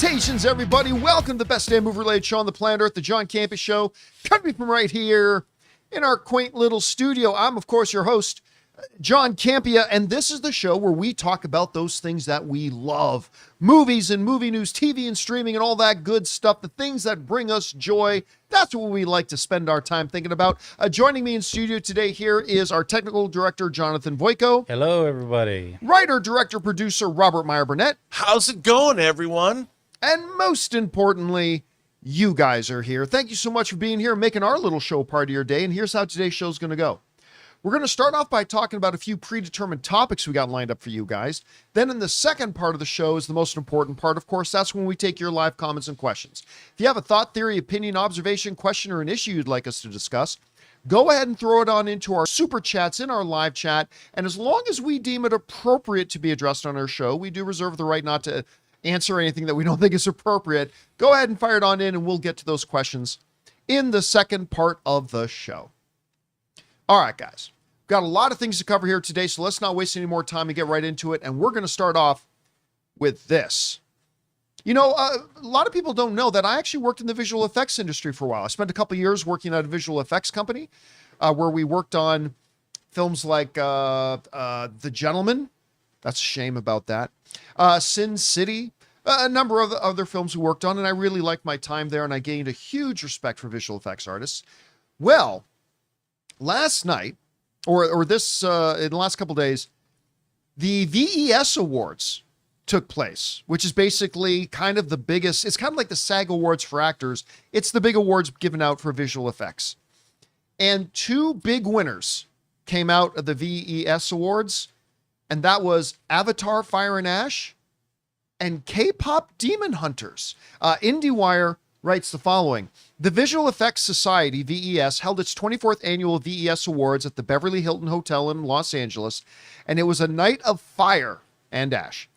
Salutations, everybody. Welcome to the best damn movie-related show on the planet Earth, the John Campea Show. Coming from right here in our quaint little studio. I'm, of course, your host, John Campea, and this is the show where we talk about those things that we love. Movies and movie news, TV and streaming, and all that good stuff. The things that bring us joy. That's what we like to spend our time thinking about. Joining me in studio today here is our technical director, Jonathan Voico. Hello, everybody. Writer, director, producer, Robert Meyer Burnett. How's it going, everyone? And most importantly, you guys are here. Thank you so much for being here and making our little show part of your day. And here's how today's show is going to go. We're going to start off by talking about a few predetermined topics we got lined up for you guys. Then in the second part of the show is the most important part. Of course, that's when we take your live comments and questions. If you have a thought, theory, opinion, observation, question, or an issue you'd like us to discuss, go ahead and throw it on into our super chats in our live chat. And as long as we deem it appropriate to be addressed on our show, we do reserve the right not to answer anything that we don't think is appropriate. Go ahead and fire it on in and we'll get to those questions in the second part of the show. All right, guys, we've got a lot of things to cover here today, so let's not waste any more time and get right into it. And we're going to start off with this. You know, a lot of people don't know that I actually worked in the visual effects industry for a while. I spent a couple years working at a visual effects company where we worked on films like The Gentleman. That's a shame about that. Sin City, a number of other films we worked on, and I really liked my time there, and I gained a huge respect for visual effects artists. Well, last night, or this, in the last couple days, the VES Awards took place, which is basically kind of the biggest, it's kind of like the SAG Awards for actors. It's the big awards given out for visual effects. And two big winners came out of the VES Awards, and that was Avatar: Fire and Ash and Kpop Demon Hunters. IndieWire writes the following. The Visual Effects Society, VES, held its 24th annual VES Awards at the Beverly Hilton Hotel in Los Angeles, and it was a night of fire and ash.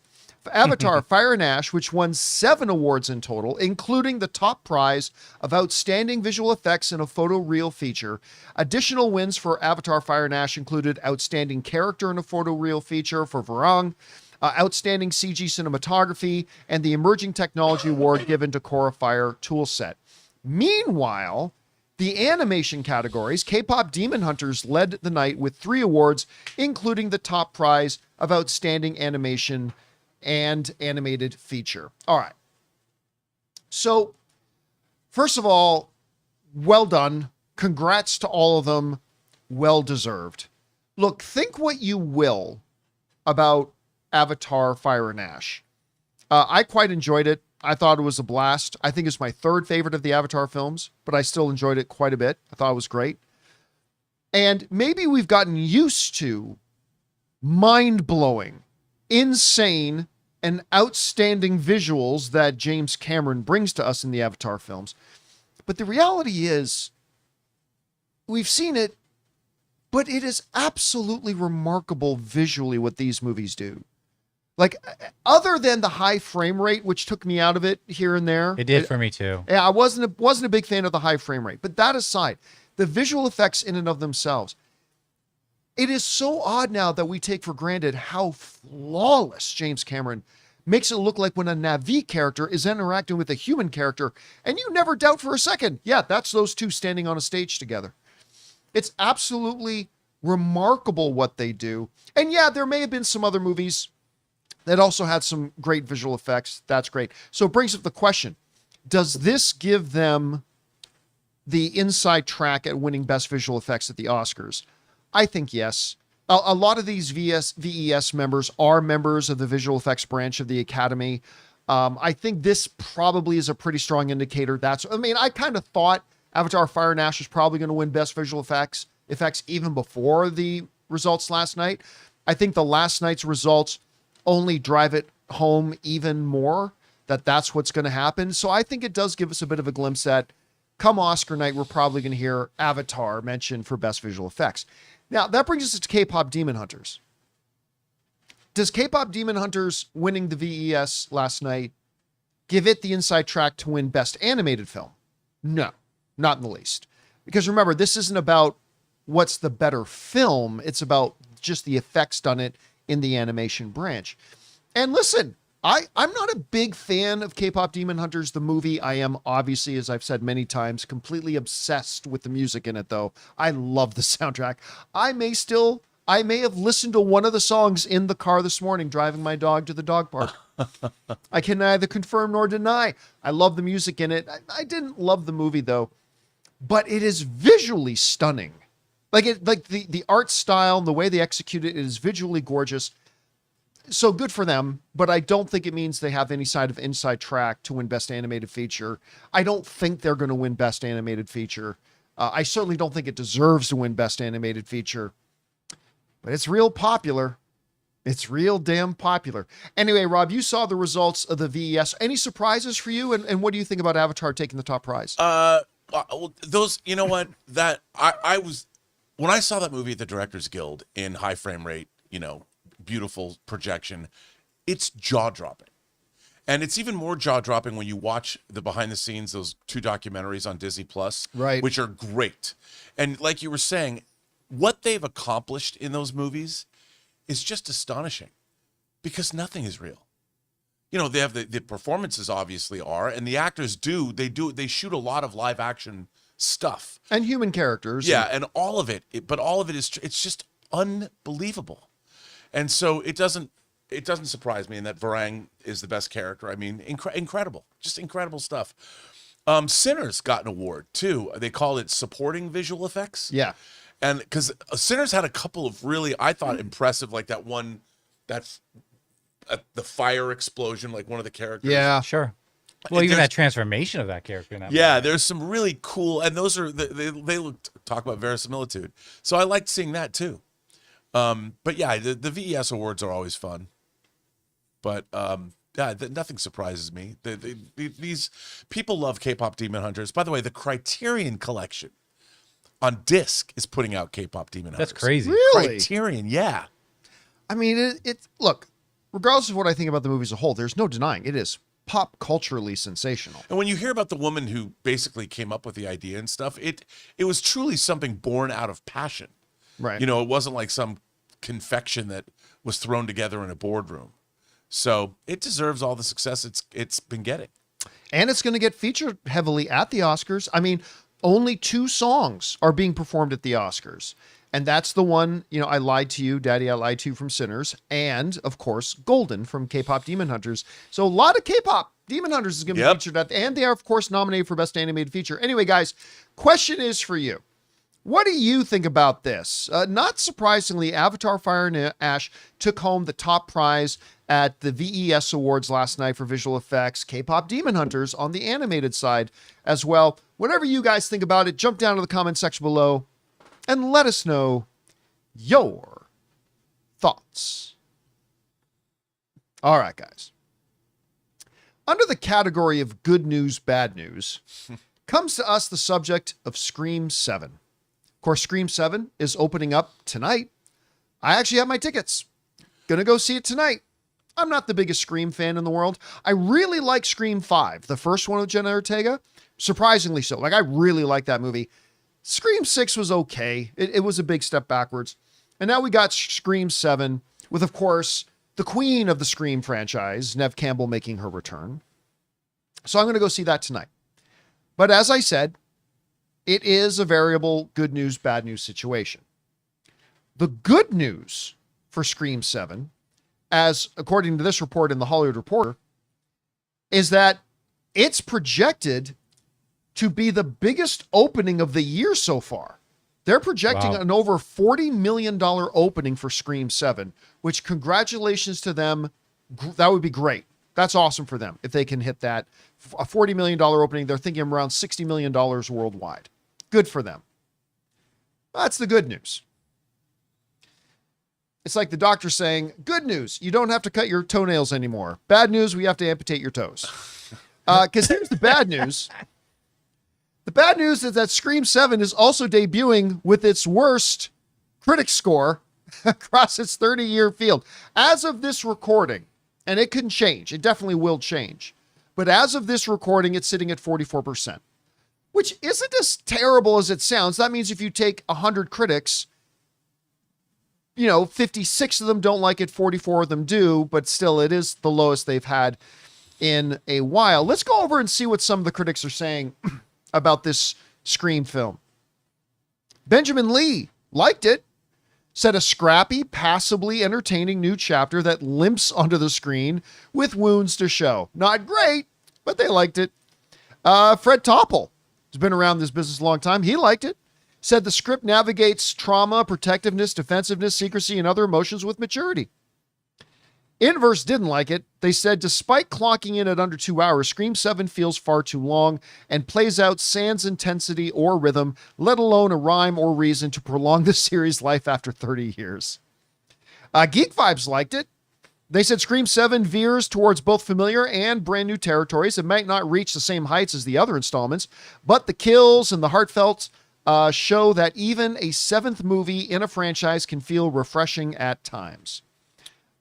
Avatar: Fire and Ash, which won 7 awards in total, including the top prize of Outstanding Visual Effects in a Photoreal Feature. Additional wins for Avatar: Fire and Ash included Outstanding Character in a Photoreal Feature for Varang, Outstanding CG Cinematography, and the Emerging Technology Award given to Cora Fire Toolset. Meanwhile, the animation categories, Kpop Demon Hunters led the night with 3 awards, including the top prize of Outstanding Animation and Animated Feature. All right. So, first of all, well done. Congrats to all of them. Well deserved. Look, think what you will about Avatar: Fire and Ash. I quite enjoyed it. I thought it was a blast. I think it's my 3rd favorite of the Avatar films, but I still enjoyed it quite a bit. I thought it was great. And maybe we've gotten used to mind-blowing, insane, and outstanding visuals that James Cameron brings to us in the Avatar films. But the reality is, we've seen it, but it is absolutely remarkable visually what these movies do. Like, other than the high frame rate, which took me out of it here and there. It did for me too. Yeah, I wasn't a big fan of the high frame rate. But that aside, the visual effects in and of themselves, it is so odd now that we take for granted how flawless James Cameron makes it look like when a Na'vi character is interacting with a human character, and you never doubt for a second, yeah, that's those two standing on a stage together. It's absolutely remarkable what they do. And yeah, there may have been some other movies that also had some great visual effects. That's great. So it brings up the question, does this give them the inside track at winning Best Visual Effects at the Oscars? I think yes. A lot of these VES members are members of the visual effects branch of the Academy. I think this probably is a pretty strong indicator. I kind of thought Avatar: Fire and Ash was probably going to win Best Visual Effects even before the results last night. I think the last night's results only drive it home even more that that's what's going to happen. So I think it does give us a bit of a glimpse at, come Oscar night, we're probably going to hear Avatar mentioned for Best Visual Effects. Now, that brings us to Kpop Demon Hunters. Does Kpop Demon Hunters winning the VES last night give it the inside track to win Best Animated Film? No, not in the least. Because remember, this isn't about what's the better film. It's about just the effects done it in the animation branch. And listen, I'm not a big fan of K-pop Demon Hunters, the movie. I am obviously, as I've said many times, completely obsessed with the music in it, though. I love the soundtrack. I may have listened to one of the songs in the car this morning, driving my dog to the dog park. I can neither confirm nor deny. I love the music in it. I didn't love the movie, though, but it is visually stunning. Like the art style and the way they execute it is visually gorgeous. So good for them, but I don't think it means they have any side of inside track to win Best Animated Feature. I don't think they're going to win Best Animated Feature. I certainly don't think it deserves to win Best Animated Feature, but it's real popular. It's real damn popular. Anyway, Rob, you saw the results of the VES. Any surprises for you? And what do you think about Avatar taking the top prize? Those, you know what, that I was, when I saw that movie at the Directors Guild in high frame rate, beautiful projection, it's jaw-dropping. And it's even more jaw-dropping when you watch the behind the scenes, those 2 documentaries on Disney Plus, right, which are great. And like you were saying, what they've accomplished in those movies is just astonishing, because nothing is real. They have the performances obviously are, and the actors they shoot a lot of live action stuff. And human characters. Yeah, and all of it, but all of it it's just unbelievable. And so it doesn't surprise me, and that Varang is the best character. I mean, incredible, just incredible stuff. Sinners got an award too. They call it supporting visual effects. Yeah, and because Sinners had a couple of really, I thought, impressive, like that one, that's the fire explosion, like one of the characters. Yeah, sure. Well, even that transformation of that character in that movie. There's there's some really cool, and those are they talk about verisimilitude. So I liked seeing that too. But yeah, the VES awards are always fun. But nothing surprises me. These people love K-pop Demon Hunters. By the way, the Criterion Collection on disc is putting out K-pop Demon Hunters. That's crazy. Really? Criterion, yeah. I mean, look, regardless of what I think about the movie as a whole, there's no denying it is pop culturally sensational. And when you hear about the woman who basically came up with the idea and stuff, it was truly something born out of passion. Right. It wasn't like some confection that was thrown together in a boardroom. So it deserves all the success it's been getting. And it's going to get featured heavily at the Oscars. I mean, only 2 songs are being performed at the Oscars. And that's the one, I Lied to You, Daddy, I Lied to You from Sinners. And, of course, Golden from K-pop Demon Hunters. So a lot of K-pop Demon Hunters is going to be featured at, and they are, of course, nominated for Best Animated Feature. Anyway, guys, question is for you. What do you think about this? Not surprisingly, Avatar Fire and Ash took home the top prize at the VES Awards last night for visual effects. K-pop Demon Hunters on the animated side as well. Whatever you guys think about it, jump down to the comment section below and let us know your thoughts. All right, guys. Under the category of good news, bad news, comes to us the subject of Scream 7. Of course, Scream 7 is opening up tonight. I actually have my tickets. Gonna go see it tonight. I'm not the biggest Scream fan in the world. I really like Scream 5, the first one with Jenna Ortega. Surprisingly so. Like, I really like that movie. Scream 6 was okay. It was a big step backwards. And now we got Scream 7 with, of course, the queen of the Scream franchise, Neve Campbell, making her return. So I'm going to go see that tonight. But as I said, it is a variable good news, bad news situation. The good news for Scream 7, as according to this report in the Hollywood Reporter, is that it's projected to be the biggest opening of the year so far. They're projecting an over $40 million opening for Scream 7, which, congratulations to them. That would be great. That's awesome for them if they can hit that. A $40 million opening, they're thinking around $60 million worldwide. Good for them. That's the good news. It's like the doctor saying, good news, you don't have to cut your toenails anymore. Bad news, we have to amputate your toes. Because here's the bad news. The bad news is that Scream 7 is also debuting with its worst critic score across its 30-year field. As of this recording, and it can change, it definitely will change, but as of this recording, it's sitting at 44%, which isn't as terrible as it sounds. That means if you take 100 critics, 56 of them don't like it, 44 of them do, but still it is the lowest they've had in a while. Let's go over and see what some of the critics are saying about this Scream film. Benjamin Lee liked it, said a scrappy, passably entertaining new chapter that limps onto the screen with wounds to show. Not great, but they liked it. Fred Topple has been around this business a long time. He liked it. Said the script navigates trauma, protectiveness, defensiveness, secrecy, and other emotions with maturity. Inverse didn't like it. They said, despite clocking in at under 2 hours, Scream 7 feels far too long and plays out sans intensity or rhythm, let alone a rhyme or reason to prolong the series' life after 30 years. Geek Vibes liked it. They said Scream 7 veers towards both familiar and brand new territories. It might not reach the same heights as the other installments, but the kills and the heartfelt show that even a 7th movie in a franchise can feel refreshing at times.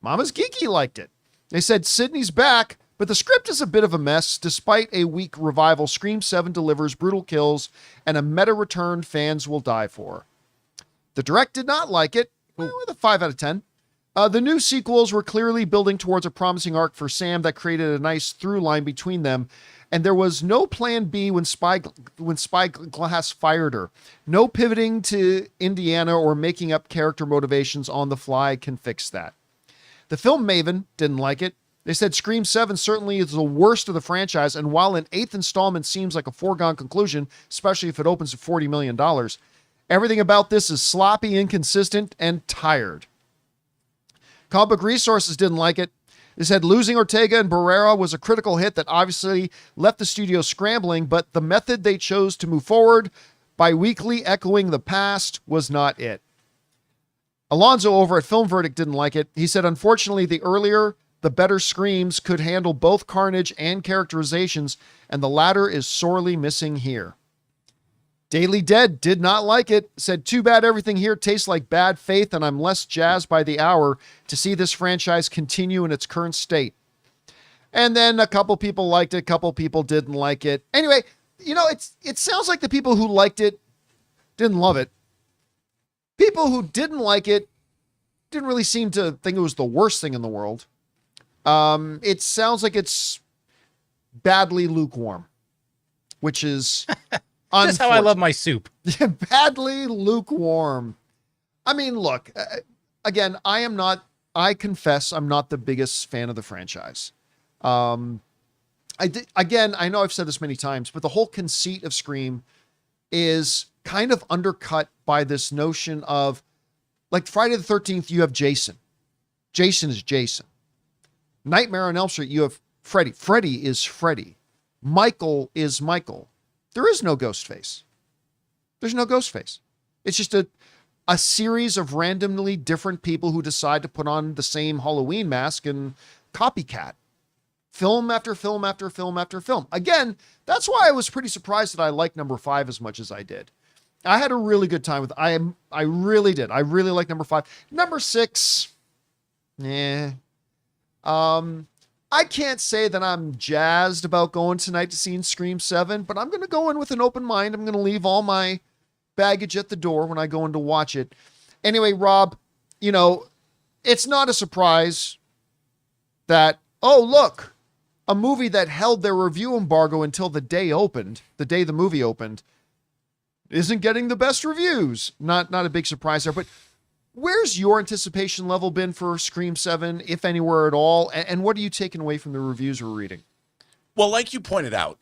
Mama's Geeky liked it. They said Sydney's back, but the script is a bit of a mess. Despite a weak revival, Scream 7 delivers brutal kills and a meta return fans will die for. The direct did not like it, with a 5 out of 10. The new sequels were clearly building towards a promising arc for Sam that created a nice through line between them, and there was no plan B when Spyglass fired her. No pivoting to Indiana or making up character motivations on the fly can fix that. The film Maven didn't like it. They said Scream 7 certainly is the worst of the franchise, and while an 8th installment seems like a foregone conclusion, especially if it opens at $40 million, everything about this is sloppy, inconsistent, and tired. Comic Book Resources didn't like it. They said losing Ortega and Barrera was a critical hit that obviously left the studio scrambling, but the method they chose to move forward by weekly echoing the past was not it. Alonzo over at Film Verdict didn't like it. He said, unfortunately, the earlier, the better Screams could handle both carnage and characterizations, and the latter is sorely missing here. Daily Dead did not like it. Said, too bad everything here tastes like bad faith, and I'm less jazzed by the hour to see this franchise continue in its current state. And then a couple people liked it, a couple people didn't like it. Anyway, it sounds like the people who liked it didn't love it. People who didn't like it didn't really seem to think it was the worst thing in the world. It sounds like it's badly lukewarm, which is That's how I love my soup. Badly lukewarm. I mean, look, again, I confess I'm not the biggest fan of the franchise. I know I've said this many times, but the whole conceit of Scream is kind of undercut by this notion of, like, Friday the 13th, you have Jason. Jason is Jason. Nightmare on Elm Street, you have Freddy. Freddy is Freddy. Michael is Michael. There is no Ghostface. There's no Ghostface. It's just a series of randomly different people who decide to put on the same Halloween mask and copycat. Film after film after film after film. Again, that's why I was pretty surprised that I liked number 5 as much as I did. I had a really good time with it. I really did. I really like number 5. Number 6, I can't say that I'm jazzed about going tonight to see Scream 7, but I'm going to go in with an open mind. I'm going to leave all my baggage at the door when I go in to watch it. Anyway, Rob, it's not a surprise that, oh, look, a movie that held their review embargo until the day the movie opened, isn't getting the best reviews. Not a big surprise there, but where's your anticipation level been for Scream 7, if anywhere at all? And what are you taking away from the reviews we're reading? Well, like you pointed out,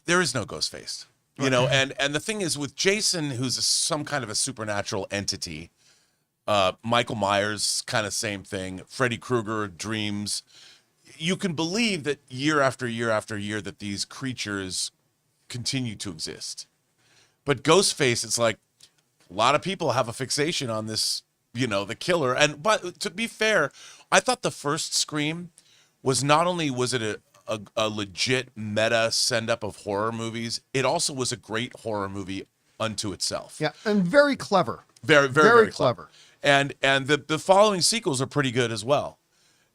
there is no Ghostface, and the thing is with Jason, who's some kind of a supernatural entity, Michael Myers, kind of same thing, Freddy Krueger, dreams. You can believe that year after year after year that these creatures continue to exist. But Ghostface, it's like a lot of people have a fixation on this, the killer. But to be fair, I thought the first Scream was not only was it a legit meta send up of horror movies, it also was a great horror movie unto itself. Yeah, and very clever. Very, very, very clever. And the following sequels are pretty good as well.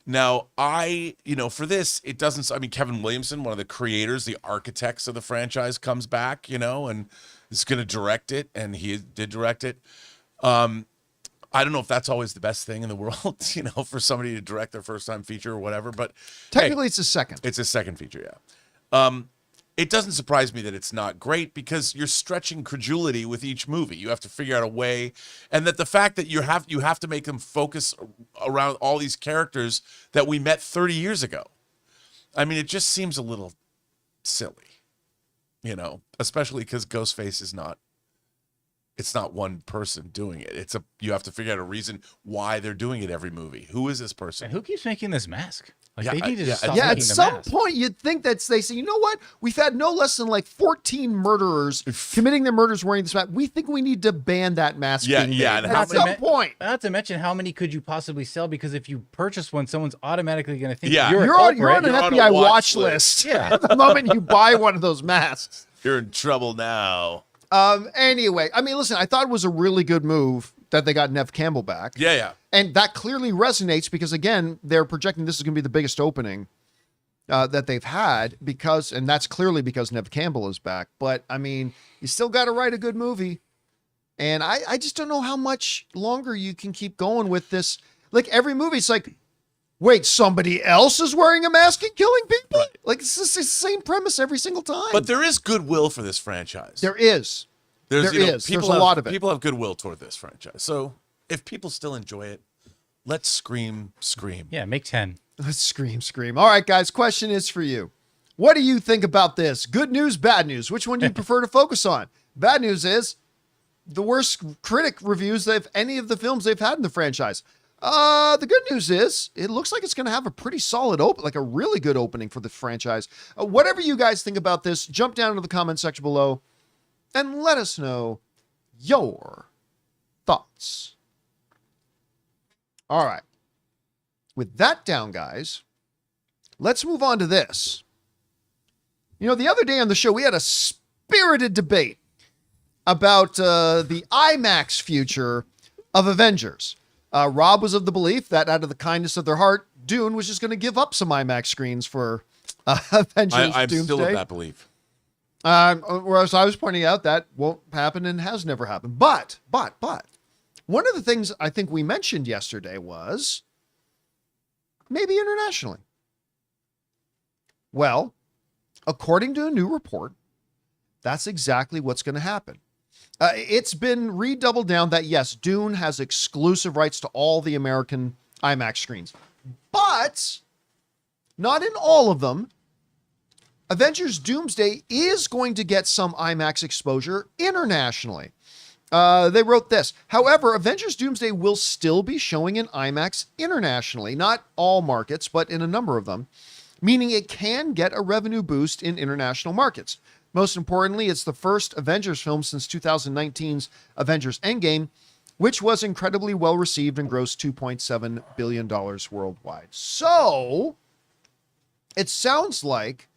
Now, for this, it doesn't, Kevin Williamson, one of the creators, the architects of the franchise, comes back, and is going to direct it, and he did direct it. I don't know if that's always the best thing in the world, for somebody to direct their first time feature or whatever, but technically it's a second. It's a second feature, yeah. It doesn't surprise me that it's not great because you're stretching credulity with each movie. You have to figure out a way, and that the fact that you have to make them focus around all these characters that we met 30 years ago. I mean, it just seems a little silly, especially because Ghostface is not. It's not one person doing it. You have to figure out a reason why they're doing it every movie. Who is this person? And who keeps making this mask? Like, Yeah, they need to stop Yeah, making at the some mask. point you'd think that they say, you know what? We've had no less than like 14 murderers committing their murders wearing this mask. We think we need to ban that mask. Yeah, being yeah, made. and At some point. Not to mention, how many could you possibly sell? Because if you purchase one, someone's automatically going to think Yeah. you're You're a on culprit. an You're on a FBI watch watch list. list. Yeah. The moment you buy one of those masks. You're in trouble now. Anyway, I mean, listen, I thought it was a really good move that they got Nev Campbell back. Yeah. And that clearly resonates because, again, they're projecting this is going to be the biggest opening that they've had and that's clearly because Nev Campbell is back. But, I mean, you still got to write a good movie. And I just don't know how much longer you can keep going with this. Like, every movie, it's like, wait, somebody else is wearing a mask and killing people? Right. Like, it's the same premise every single time. But there is goodwill for this franchise. There is. There's There's a lot of it. People have goodwill toward this franchise. So if people still enjoy it, let's scream. Yeah, make 10. Let's scream. All right, guys, question is for you. What do you think about this? Good news, bad news? Which one do you prefer to focus on? Bad news is the worst critic reviews of any of the films they've had in the franchise. The good news is it looks like it's going to have a pretty solid like a really good opening for the franchise. Whatever you guys think about this, jump down into the comment section below and let us know your thoughts. All right. With that down, guys, let's move on to this. The other day on the show, we had a spirited debate about the IMAX future of Avengers. Rob was of the belief that out of the kindness of their heart, Dune was just going to give up some IMAX screens for Avengers I'm Doomsday. still of that belief. Whereas I was pointing out that won't happen and has never happened. But one of the things I think we mentioned yesterday was maybe internationally. Well, according to a new report, that's exactly what's going to happen. It's been redoubled down that, yes, Dune has exclusive rights to all the American IMAX screens, but not in all of them. Avengers Doomsday is going to get some IMAX exposure internationally. They wrote this. However, Avengers Doomsday will still be showing in IMAX internationally, not all markets, but in a number of them, meaning it can get a revenue boost in international markets. Most importantly, it's the first Avengers film since 2019's Avengers Endgame, which was incredibly well received and grossed $2.7 billion worldwide. So it sounds like,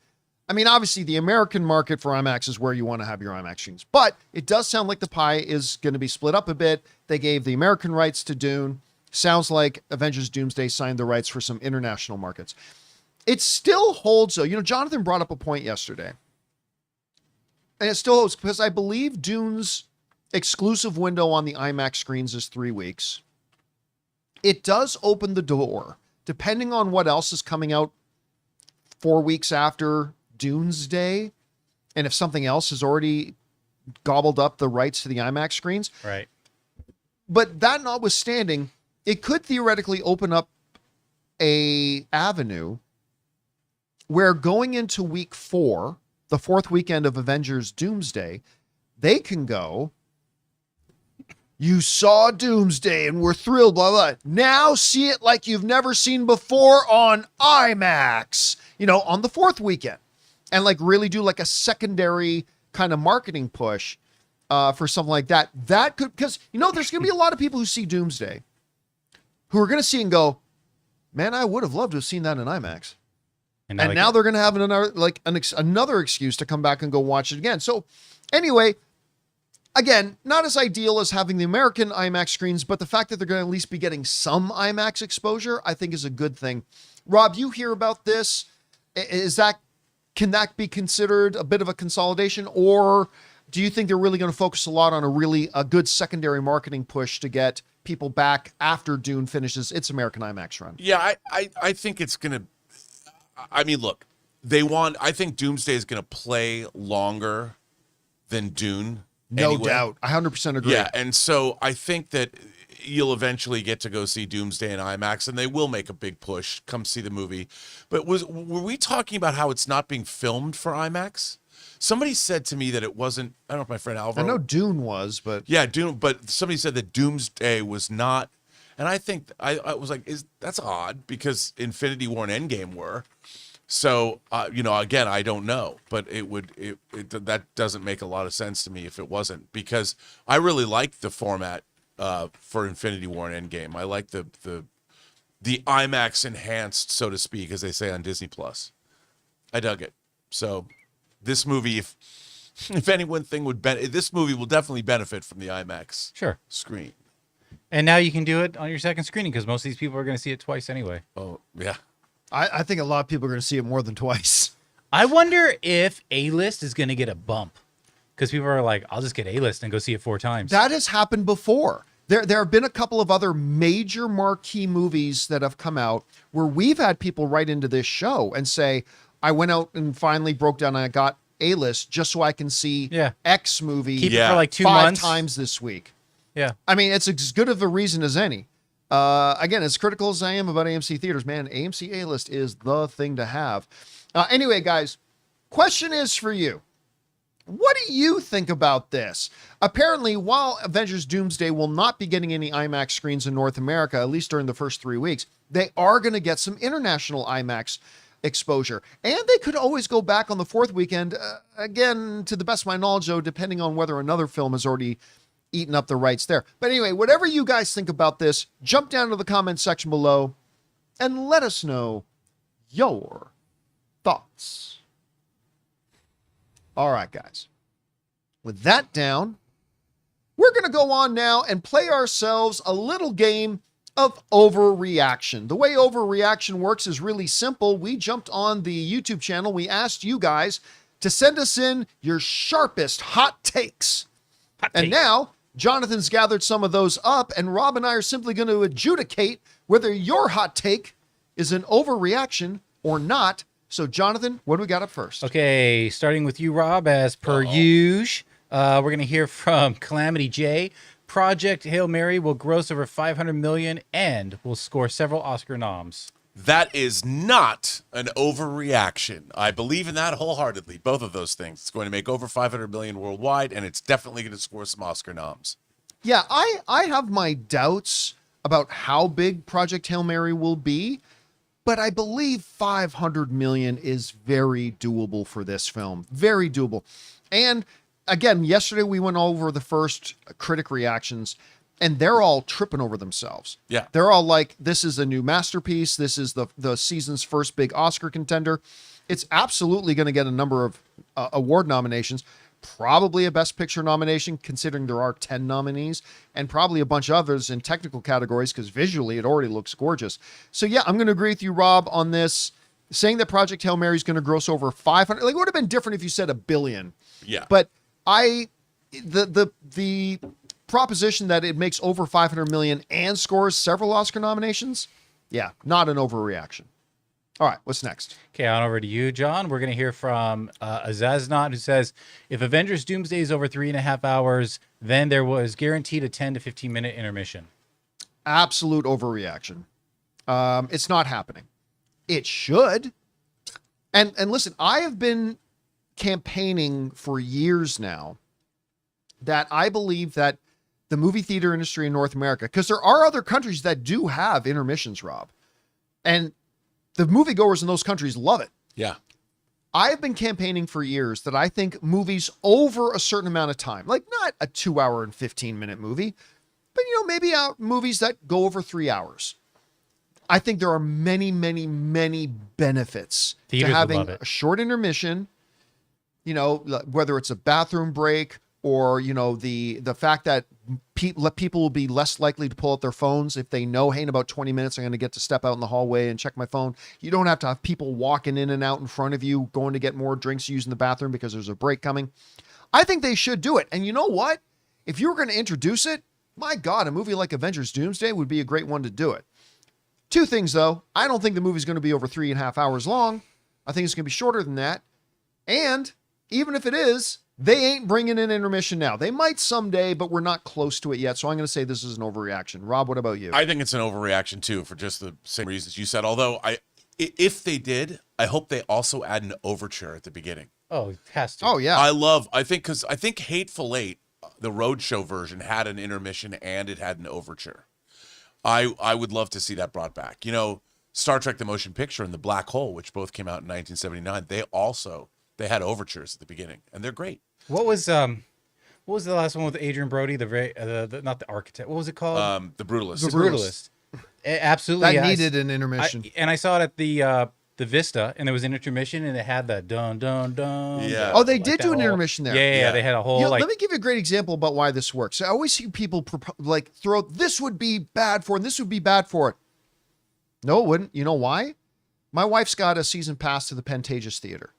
I mean, obviously the American market for IMAX is where you want to have your IMAX screens, but it does sound like the pie is going to be split up a bit. They gave the American rights to Dune. Sounds like Avengers Doomsday signed the rights for some international markets. It still holds, though. Jonathan brought up a point yesterday, and it still holds because I believe Dune's exclusive window on the IMAX screens is 3 weeks. It does open the door, depending on what else is coming out 4 weeks after Doomsday, and if something else has already gobbled up the rights to the IMAX screens. Right. But that notwithstanding, it could theoretically open up a avenue where going into week 4, the 4th weekend of Avengers Doomsday, they can go, you saw Doomsday and we're thrilled, blah, blah. Now see it like you've never seen before on IMAX, on the 4th weekend. And really do a secondary kind of marketing push for something like that. That could, because, there's going to be a lot of people who see Doomsday who are going to see and go, man, I would have loved to have seen that in IMAX. And now they're going to have another excuse to come back and go watch it again. So anyway, again, not as ideal as having the American IMAX screens, but the fact that they're going to at least be getting some IMAX exposure, I think is a good thing. Rob, you hear about this. Can that be considered a bit of a consolidation, or do you think they're really going to focus a lot on a good secondary marketing push to get people back after Dune finishes its American IMAX run. Yeah, I think it's gonna. I mean, look, I think Doomsday is gonna play longer than Dune. No anyway. doubt. I 100% agree. Yeah, and so I think that you'll eventually get to go see Doomsday in IMAX, and they will make a big push. Come see the movie. But were we talking about how it's not being filmed for IMAX? Somebody said to me that it wasn't. I don't know if my friend Alvaro. I know Dune was, but Yeah, Dune. But somebody said that Doomsday was not. And I think I was like, that's odd because Infinity War and Endgame were. So again, I don't know, but that doesn't make a lot of sense to me if it wasn't, because I really like the format for Infinity War and Endgame. I like the IMAX enhanced, so to speak, as they say on Disney Plus. I dug it. So this movie, if anyone this movie will definitely benefit from the IMAX screen. And now you can do it on your second screening because most of these people are going to see it twice anyway. Oh yeah. I think a lot of people are going to see it more than twice. I wonder if A-list is going to get a bump because people are like, I'll just get A-list and go see it 4 times. That has happened before. There have been a couple of other major marquee movies that have come out where we've had people write into this show and say, I went out and finally broke down and I got A-list just so I can see X movie Keep it for like 2 5 months. times this week. Yeah. I mean, it's as good of a reason as any. Again, as critical as I am about AMC theaters, man, AMC A-list is the thing to have. Anyway, guys, question is for you. What do you think about this? Apparently, while Avengers Doomsday will not be getting any IMAX screens in North America, at least during the first 3 weeks, they are going to get some international IMAX exposure. And they could always go back on the 4th weekend, again, to the best of my knowledge, though, depending on whether another film has already eaten up the rights there. But anyway, whatever you guys think about this, jump down to the comment section below and let us know your thoughts. All right, guys. With that down, we're going to go on now and play ourselves a little game of Overreaction. The way Overreaction works is really simple. We jumped on the YouTube channel. We asked you guys to send us in your sharpest hot takes. And now Jonathan's gathered some of those up, and Rob and I are simply going to adjudicate whether your hot take is an overreaction or not. So, Jonathan, what do we got up first? Okay, starting with you, Rob, as per usual. We're going to hear from Calamity J. Project Hail Mary will gross over $500 million and will score several Oscar noms. That is not an overreaction. I believe in that wholeheartedly. Both of those things. It's going to make over $500 million worldwide, and it's definitely going to score some Oscar noms. Yeah, I have my doubts about how big Project Hail Mary will be, but I believe $500 million is very doable for this film. Very doable. And again, yesterday we went over the first critic reactions, and they're all tripping over themselves. Yeah. They're all like, this is a new masterpiece. This is the season's first big Oscar contender. It's absolutely going to get a number of award nominations, probably a Best Picture nomination, considering there are 10 nominees, and probably a bunch of others in technical categories, because visually it already looks gorgeous. So yeah, I'm going to agree with you, Rob, on this. Saying that Project Hail Mary is going to gross over 500, like, it would have been different if you said $1 billion. Yeah. But the proposition that it makes over 500 million and scores several Oscar nominations, yeah, not an overreaction. All right, what's next? Okay, on over to you, John. We're going to hear from Azaznot, who says, if Avengers Doomsday is over 3.5 hours, then there was guaranteed a 10 to 15 minute intermission. Absolute overreaction. It's not happening. It should. And listen, I have been campaigning for years now that I believe that the movie theater industry in North America, because there are other countries that do have intermissions, Rob, and the moviegoers in those countries love it. Yeah. I've been campaigning for years that I think movies over a certain amount of time, like not a 2 hour and 15-minute movie, but, maybe movies that go over 3 hours. I think there are many, many, many benefits Theaters to having would love it. a short intermission, whether it's a bathroom break or, the fact that people will be less likely to pull out their phones if they know, hey, in about 20 minutes, I'm going to get to step out in the hallway and check my phone. You don't have to have people walking in and out in front of you, going to get more drinks, using the bathroom because there's a break coming. I think they should do it. And you know what? If you were going to introduce it, My God, a movie like Avengers Doomsday would be a great one to do it. Two things, though. I don't think the movie's going to be over 3.5 hours long. I think it's going to be shorter than that. And even if it is, they ain't bringing in intermission now. They might someday, but we're not close to it yet. So I'm going to say this is an overreaction. Rob, what about you? I think it's an overreaction too, for just the same reasons you said. Although if they did, I hope they also add an overture at the beginning. Oh, it has to. Oh, yeah. I think Hateful Eight, the Roadshow version, had an intermission and it had an overture. I would love to see that brought back. You know, Star Trek: The Motion Picture and The Black Hole, which both came out in 1979, they had overtures at the beginning, and they're great. What was the last one with Adrian Brody? Not the Architect. What was it called? The Brutalist. The Brutalist. Absolutely. That yeah, needed an intermission. I saw it at the Vista, and there was an intermission, and it had the dun dun dun. Yeah. Oh, they like did that do an whole- intermission there. Yeah, they had a whole Let me give you a great example about why this works. I always see people throw this would be bad for it, and this would be bad for it. No, it wouldn't. You know why? My wife's got a season pass to the Pantages Theater.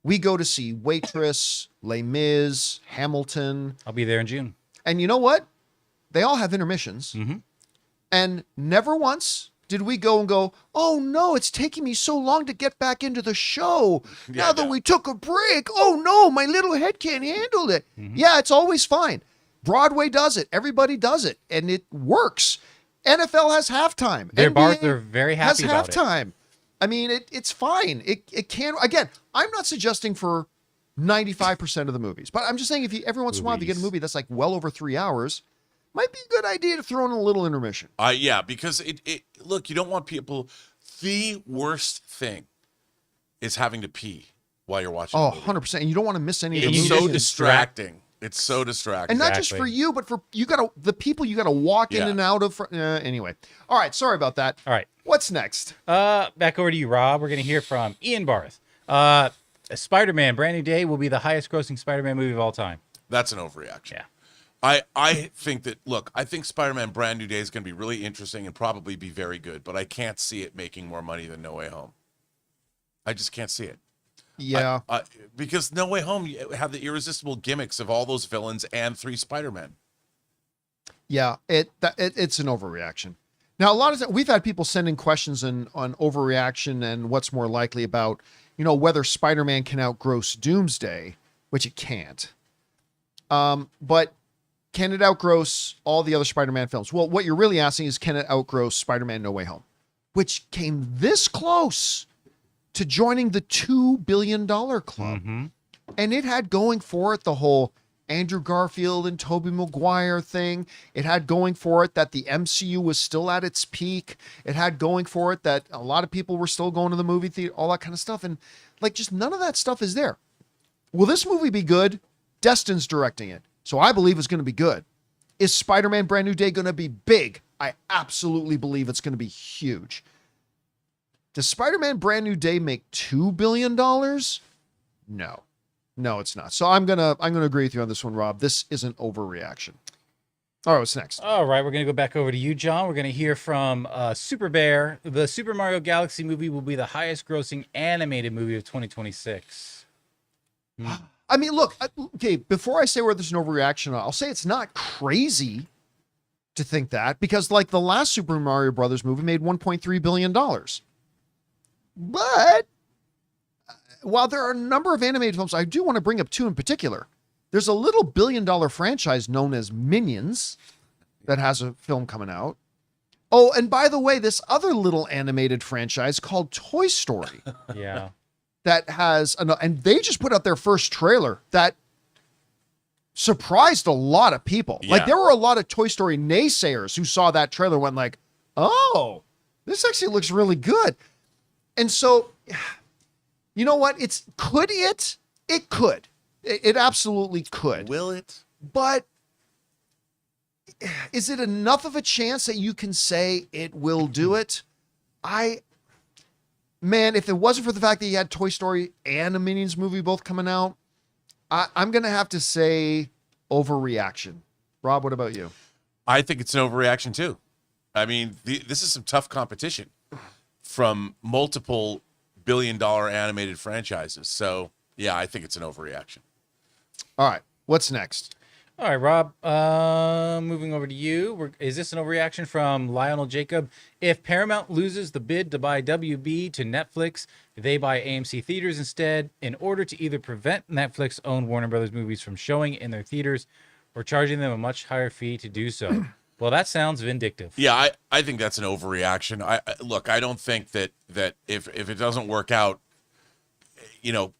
We go to see Waitress, Les Mis, Hamilton. I'll be there in June. And you know what? They all have intermissions. Mm-hmm. And never once did we go and go, oh no, it's taking me so long to get back into the show. Yeah, Now that no. we took a break, oh no, my little head can't handle it. Mm-hmm. Yeah, it's always fine. Broadway does it. Everybody does it. And it works. NFL has halftime. They're NBA very has happy about it. halftime. I mean, it's fine. It can, again, I'm not suggesting for 95% of the movies, but I'm just saying if you, every once in a while, if you get a Movies. movie that's like well over 3 hours, might be a good idea to throw in a little intermission. Yeah, because it look, you don't want people. The worst thing is having to pee while you're watching. Oh, a movie. 100%. And you don't want to miss any of the It's movies. so just distracting. It's so distracting. And not just for Exactly. you, but for the people you got to walk in Yeah. and out of. Anyway. All right. Sorry about that. All right. What's next? Back over to you, Rob. We're going to hear from Ian Barth. Spider-Man: Brand New Day will be the highest-grossing Spider-Man movie of all time. That's an overreaction. Yeah. I think that, look, I think Spider-Man Brand New Day is going to be really interesting and probably be very good, but I can't see it making more money than No Way Home. I just can't see it. Yeah. Because No Way Home, you have the irresistible gimmicks of all those villains and 3 Spider-Men. Yeah. It's an overreaction. Now, a lot of times we've had people sending questions on overreaction and what's more likely about, whether Spider-Man can outgross Doomsday, which it can't. But can it outgross all the other Spider-Man films? Well, what you're really asking is, can it outgross Spider-Man No Way Home, which came this close to joining the $2 billion club. Mm-hmm. And it had going for it the whole Andrew Garfield and Tobey Maguire thing. It had going for it that the MCU was still at its peak. It had going for it that a lot of people were still going to the movie theater, all that kind of stuff. And just none of that stuff is there. Will this movie be good? Destin's directing it, so I believe it's going to be good. Is Spider-Man Brand New Day going to be big? I absolutely believe it's going to be huge. Does Spider-Man Brand New Day make $2 billion? No, it's not. So I'm gonna agree with you on this one, Rob. This is an overreaction. All right, what's next? All right, we're going to go back over to you, John. We're going to hear from Super Bear. The Super Mario Galaxy movie will be the highest-grossing animated movie of 2026. I mean, look, okay, before I say whether there's an overreaction, I'll say it's not crazy to think that, because the last Super Mario Brothers movie made $1.3 billion. But while there are a number of animated films, I do want to bring up 2 in particular. There's a little billion-dollar franchise known as Minions that has a film coming out. Oh, and by the way, this other little animated franchise called Toy Story Yeah. that has, and they just put out their first trailer that surprised a lot of people. Yeah. There were a lot of Toy Story naysayers who saw that trailer and went oh, this actually looks really good. And so, you know what? It could. It absolutely could. Will it? But is it enough of a chance that you can say it will do it? Man, if it wasn't for the fact that you had Toy Story and a Minions movie both coming out, I'm going to have to say overreaction. Rob, what about you? I think it's an overreaction too. I mean, this is some tough competition from multiple billion-dollar animated franchises. So, yeah, I think it's an overreaction. All right. What's next? All right, Rob. Moving over to you. Is this an overreaction from Lionel Jacob? If Paramount loses the bid to buy WB to Netflix, they buy AMC theaters instead in order to either prevent Netflix owned Warner Brothers movies from showing in their theaters or charging them a much higher fee to do so. Well, that sounds vindictive. Yeah, I think that's an overreaction. Look, I don't think that if it doesn't work out, you know,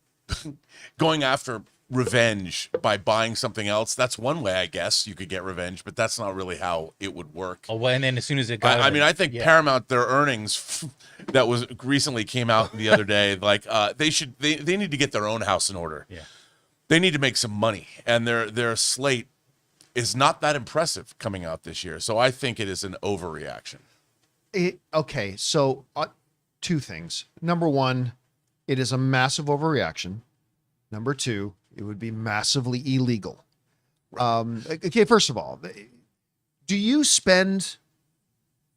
going after revenge by buying something else, that's one way, I guess you could get revenge, but that's not really how it would work. Oh, well, and then as soon as it got, I mean, I think Paramount, their earnings that was recently came out the other day, like they need to get their own house in order. Yeah, they need to make some money, and their slate is not that impressive coming out this year. So I think it is an overreaction. Okay, so two things. Number one, it is a massive overreaction. Number two, it would be massively illegal. Okay, first of all, do you spend...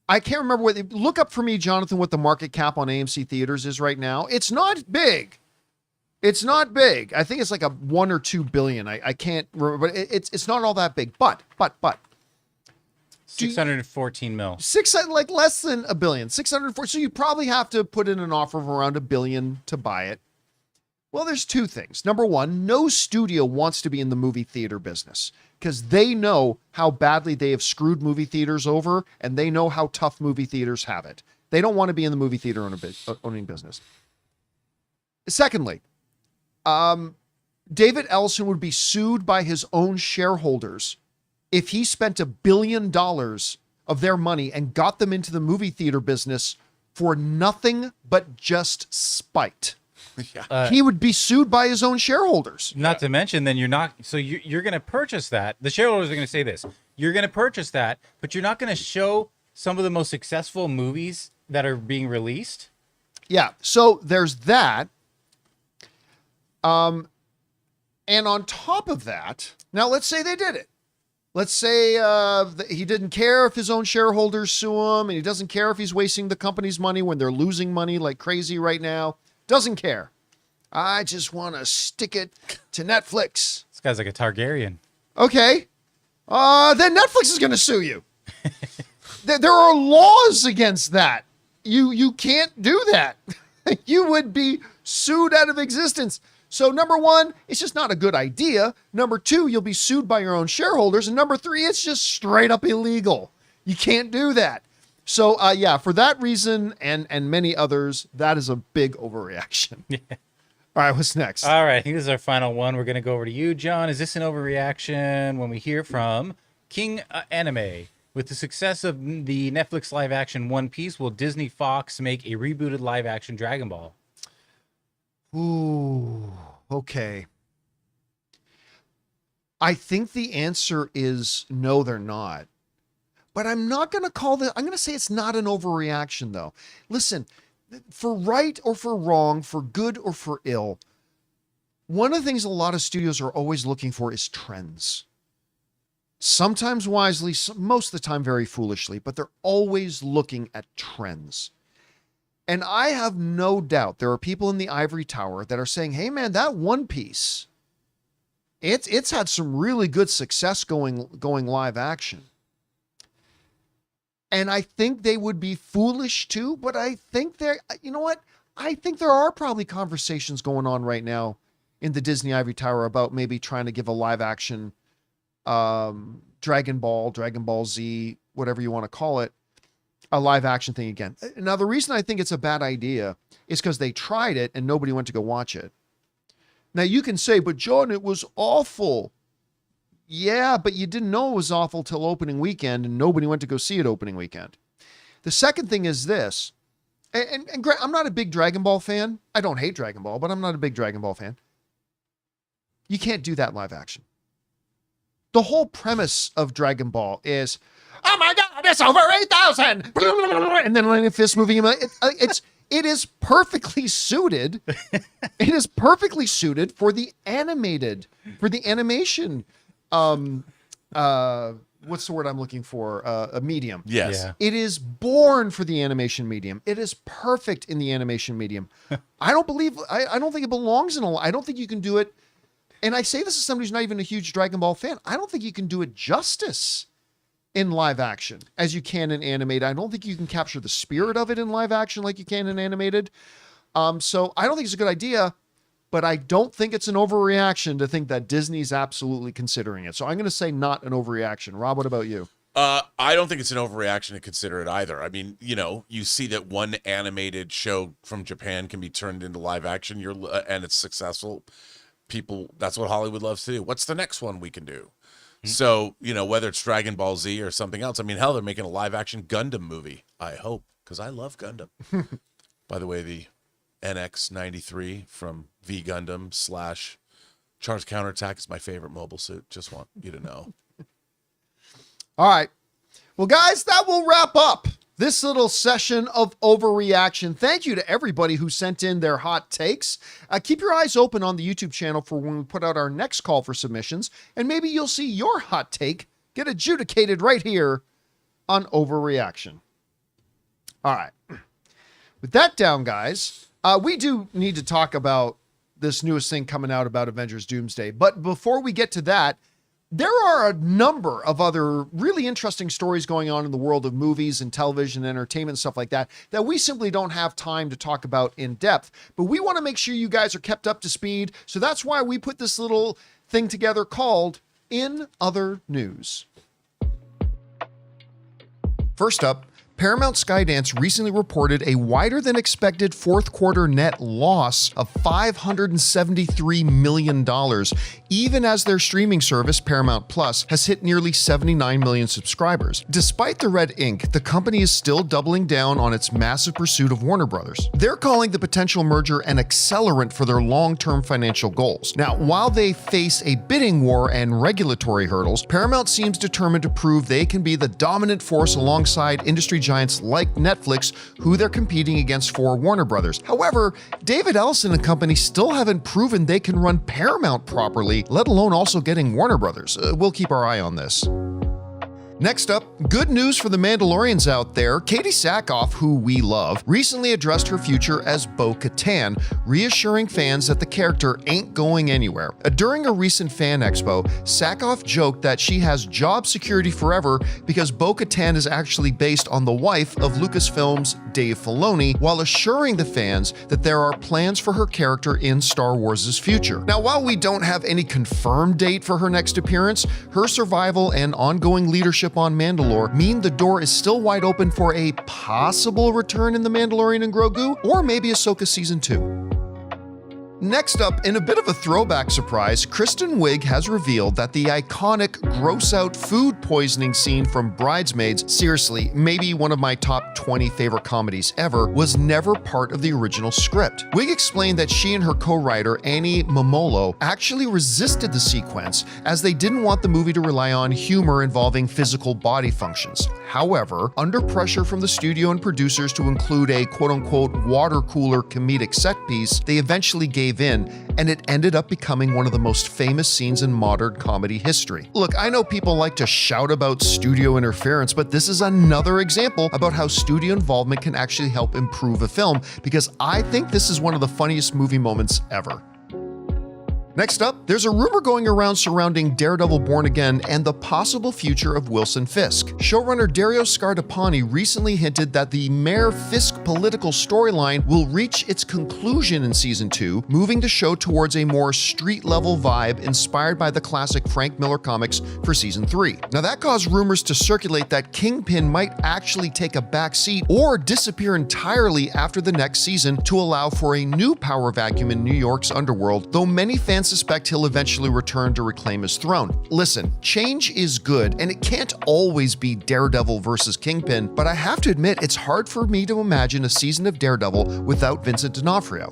I can't remember look up for me, Jonathan, what the market cap on AMC theaters is right now. It's not big. It's not big. I think it's like a 1 or 2 billion. I can't remember, but it's not all that big. But 614 mil. Like less than a billion. 604. So you probably have to put in an offer of around $1 billion to buy it. Well, there's two things. Number one, no studio wants to be in the movie theater business because they know how badly they have screwed movie theaters over, and they know how tough movie theaters have it. They don't want to be in the movie theater owning business. Secondly, David Ellison would be sued by his own shareholders if he spent $1 billion of their money and got them into the movie theater business for nothing but just spite. Yeah. He would be sued by his own shareholders. Not to mention, then you're going to purchase that. The shareholders are going to say this. You're going to purchase that, but you're not going to show some of the most successful movies that are being released. Yeah. So there's that. And on top of that, now let's say they did it. Let's say he didn't care if his own shareholders sue him, and he doesn't care if he's wasting the company's money when they're losing money like crazy right now. Doesn't care. I just want to stick it to Netflix. This guy's like a Targaryen. Okay. Then Netflix is going to sue you. There are laws against that. You can't do that. You would be sued out of existence. So number one, it's just not a good idea. Number two, you'll be sued by your own shareholders. And number three, it's just straight up illegal. You can't do that. So yeah, for that reason and many others, that is a big overreaction. Yeah. All right, what's next? All right, I think this is our final one. We're going to go over to you, John. Is this an overreaction when we hear from King Anime? With the success of the Netflix live-action One Piece, will Disney Fox make a rebooted live-action Dragon Ball? Ooh, okay. I think the answer is no, they're not. But I'm not going to call that. I'm going to say it's not an overreaction, though. Listen, for right or for wrong, for good or for ill, one of the things a lot of studios are always looking for is trends. Sometimes wisely, most of the time very foolishly, but they're always looking at trends. And I have no doubt there are people in the ivory tower that are saying, hey, man, that One Piece, it's had some really good success going live action. And I think they would be foolish too, but I think you know what? I think there are probably conversations going on right now in the Disney Ivory Tower about maybe trying to give a live action Dragon Ball Z, whatever you want to call it, a live action thing again. Now, the reason I think it's a bad idea is because they tried it and nobody went to go watch it. Now, you can say, but John, it was awful. Yeah, but you didn't know it was awful till opening weekend, and nobody went to go see it opening weekend. The second thing is this, and I'm not a big Dragon Ball fan. I don't hate Dragon Ball, but I'm not a big Dragon Ball fan. You can't do that live action. The whole premise of Dragon Ball is, oh my God, it's over 8,000! And then like a fist moving him. It is perfectly suited. It is perfectly suited for the animation. What's the word I'm looking for? A medium. Yes. Yeah. It is born for the animation medium. It is perfect in the animation medium. I don't think it belongs in I don't think you can do it. And I say this as somebody who's not even a huge Dragon Ball fan. I don't think you can do it justice in live action as you can in animated. I don't think you can capture the spirit of it in live action like you can in animated. So I don't think it's a good idea, but I don't think it's an overreaction to think that Disney's absolutely considering it. So I'm going to say not an overreaction. Rob, what about you? I don't think it's an overreaction to consider it either. I mean, you see that one animated show from Japan can be turned into live action, and it's successful. People, that's what Hollywood loves to do. What's the next one we can do? So, whether it's Dragon Ball Z or something else. I mean, hell, they're making a live action Gundam movie, I hope, because I love Gundam. By the way, the NX-93 from V Gundam / Charged Counterattack is my favorite mobile suit. Just want you to know. All right. Well, guys, that will wrap up this little session of Overreaction. Thank you to everybody who sent in their hot takes. Keep your eyes open on the YouTube channel for when we put out our next call for submissions, and maybe you'll see your hot take get adjudicated right here on Overreaction. All right. With that down, guys, we do need to talk about this newest thing coming out about Avengers Doomsday. But before we get to that, there are a number of other really interesting stories going on in the world of movies and television, entertainment, and stuff like that, that we simply don't have time to talk about in depth. But we want to make sure you guys are kept up to speed. So that's why we put this little thing together called In Other News. First up, Paramount Skydance recently reported a wider than expected fourth quarter net loss of $573 million, even as their streaming service, Paramount Plus, has hit nearly 79 million subscribers. Despite the red ink, the company is still doubling down on its massive pursuit of Warner Brothers. They're calling the potential merger an accelerant for their long-term financial goals. Now, while they face a bidding war and regulatory hurdles, Paramount seems determined to prove they can be the dominant force alongside industry giants like Netflix, who they're competing against for Warner Brothers. However, David Ellison and company still haven't proven they can run Paramount properly, let alone also getting Warner Brothers. We'll keep our eye on this. Next up, good news for the Mandalorians out there. Katie Sackhoff, who we love, recently addressed her future as Bo-Katan, reassuring fans that the character ain't going anywhere. During a recent fan expo, Sackhoff joked that she has job security forever because Bo-Katan is actually based on the wife of Lucasfilm's Dave Filoni, while assuring the fans that there are plans for her character in Star Wars' future. Now, while we don't have any confirmed date for her next appearance, her survival and ongoing leadership on Mandalore mean the door is still wide open for a possible return in The Mandalorian and Grogu, or maybe Ahsoka Season 2. Next up, in a bit of a throwback surprise, Kristen Wiig has revealed that the iconic gross-out food poisoning scene from Bridesmaids, seriously, maybe one of my top 20 favorite comedies ever, was never part of the original script. Wiig explained that she and her co-writer, Annie Momolo, actually resisted the sequence as they didn't want the movie to rely on humor involving physical body functions. However, under pressure from the studio and producers to include a quote-unquote water cooler comedic set piece, they eventually gave in, and it ended up becoming one of the most famous scenes in modern comedy history. Look, I know people like to shout about studio interference, but this is another example about how studio involvement can actually help improve a film, because I think this is one of the funniest movie moments ever. Next up, there's a rumor going around surrounding Daredevil Born Again and the possible future of Wilson Fisk. Showrunner Dario Scardapani recently hinted that the Mayor Fisk political storyline will reach its conclusion in Season 2, moving the show towards a more street-level vibe inspired by the classic Frank Miller comics for Season 3. Now, that caused rumors to circulate that Kingpin might actually take a back seat or disappear entirely after the next season to allow for a new power vacuum in New York's underworld, though many fans suspect he'll eventually return to reclaim his throne. Listen, change is good, and it can't always be Daredevil versus Kingpin, but I have to admit it's hard for me to imagine a season of Daredevil without Vincent D'Onofrio.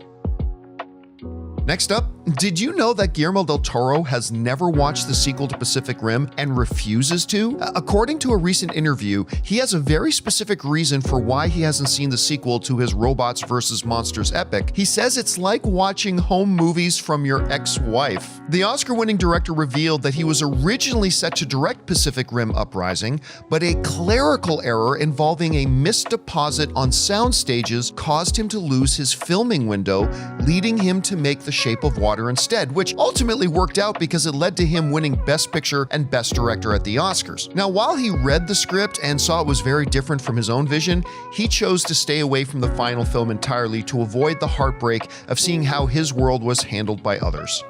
Next up, did you know that Guillermo del Toro has never watched the sequel to Pacific Rim and refuses to? According to a recent interview, he has a very specific reason for why he hasn't seen the sequel to his Robots vs. Monsters epic. He says it's like watching home movies from your ex-wife. The Oscar-winning director revealed that he was originally set to direct Pacific Rim Uprising, but a clerical error involving a missed deposit on sound stages caused him to lose his filming window, leading him to make The Shape of Water water instead, which ultimately worked out because it led to him winning Best Picture and Best Director at the Oscars. Now, while he read the script and saw it was very different from his own vision, he chose to stay away from the final film entirely to avoid the heartbreak of seeing how his world was handled by others.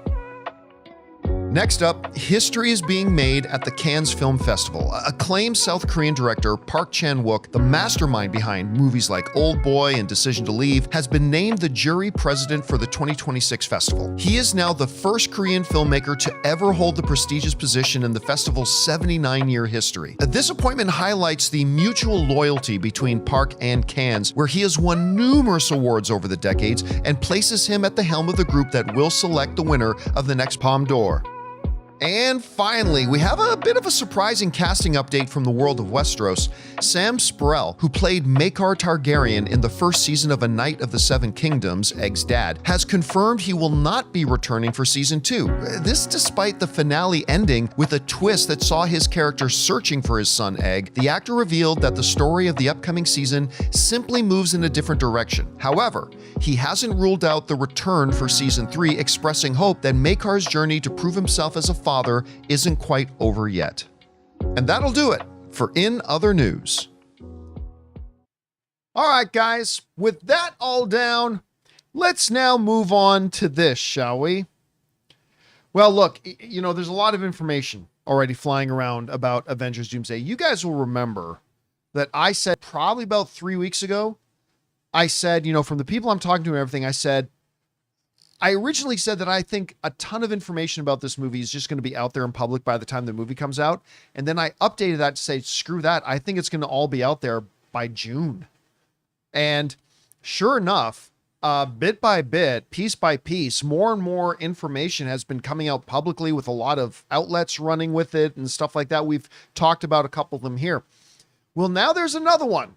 Next up, history is being made at the Cannes Film Festival. Acclaimed South Korean director Park Chan-wook, the mastermind behind movies like Old Boy and Decision to Leave, has been named the jury president for the 2026 festival. He is now the first Korean filmmaker to ever hold the prestigious position in the festival's 79-year history. This appointment highlights the mutual loyalty between Park and Cannes, where he has won numerous awards over the decades, and places him at the helm of the group that will select the winner of the next Palme d'Or. And finally, we have a bit of a surprising casting update from the world of Westeros. Sam Spruell, who played Maekar Targaryen in the first season of A Knight of the Seven Kingdoms, Egg's dad, has confirmed he will not be returning for season 2. This despite the finale ending with a twist that saw his character searching for his son Egg. The actor revealed that the story of the upcoming season simply moves in a different direction. However, he hasn't ruled out the return for season 3, expressing hope that Maekar's journey to prove himself as a father isn't quite over yet. And that'll do it for In Other News. All right, guys, with that all down, let's now move on to this, shall we? Well, look, there's a lot of information already flying around about Avengers Doomsday. You guys will remember that I said probably about 3 weeks ago, I said, from the people I'm talking to and everything, I originally said that I think a ton of information about this movie is just going to be out there in public by the time the movie comes out. And then I updated that to say, screw that. I think it's going to all be out there by June. And sure enough, bit by bit, piece by piece, more and more information has been coming out publicly with a lot of outlets running with it and stuff like that. We've talked about a couple of them here. Well, now there's another one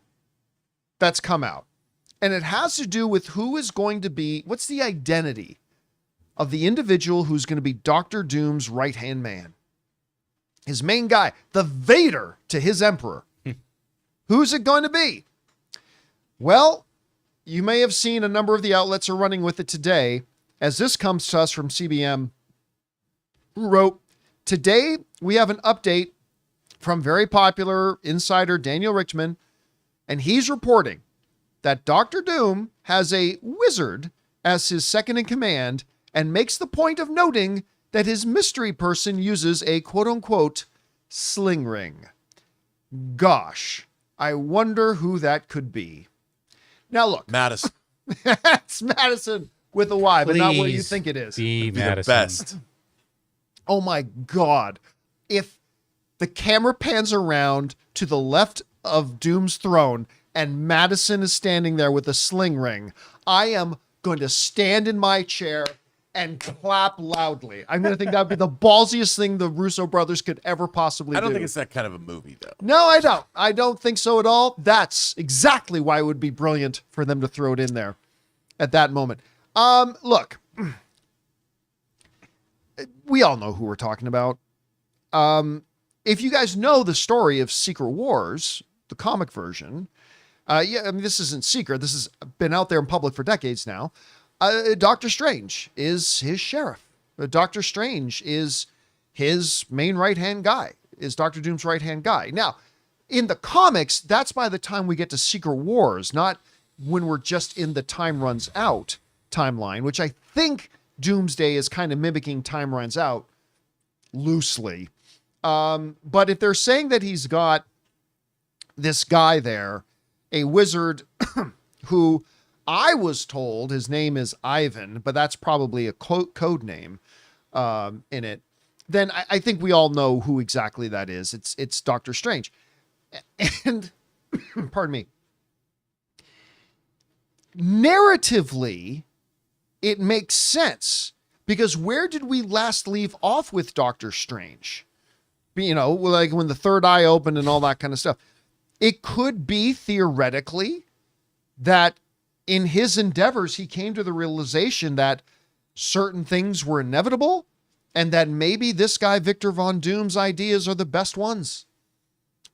that's come out. And it has to do with who is going to be, what's the identity of the individual who's going to be Doctor Doom's right-hand man. His main guy, the Vader to his Emperor. Who's it going to be? Well, you may have seen a number of the outlets are running with it today, as this comes to us from CBM, who wrote, "Today we have an update from very popular insider Daniel Richtman, and he's reporting that Doctor Doom has a wizard as his second in command and makes the point of noting that his mystery person uses a quote-unquote sling ring. Gosh, I wonder who that could be." Now look. Madison. It's Madison with a Y, but not what you think it is. Be Be Madison. the best. Oh my God. If the camera pans around to the left of Doom's throne and Madison is standing there with a sling ring, I am going to stand in my chair and clap loudly. I'm going to think that would be the ballsiest thing the Russo brothers could ever possibly do. I don't think it's that kind of a movie, though. No, I don't. I don't think so at all. That's exactly why it would be brilliant for them to throw it in there at that moment. Look, we all know who we're talking about. If you guys know the story of Secret Wars, the comic version, this isn't secret. This has been out there in public for decades now. Doctor Strange is his sheriff. Doctor Strange is his main right-hand guy, is Doctor Doom's right-hand guy. Now, in the comics, that's by the time we get to Secret Wars, not when we're just in the time runs out timeline, which I think Doomsday is kind of mimicking time runs out loosely. But if they're saying that he's got this guy there, a wizard who I was told his name is Ivan, but that's probably a code name in it, then I think we all know who exactly that is. It's Doctor Strange. And pardon me. Narratively, it makes sense because where did we last leave off with Doctor Strange? Like when the third eye opened and all that kind of stuff. It could be theoretically that in his endeavors, he came to the realization that certain things were inevitable and that maybe this guy, Victor Von Doom's ideas are the best ones.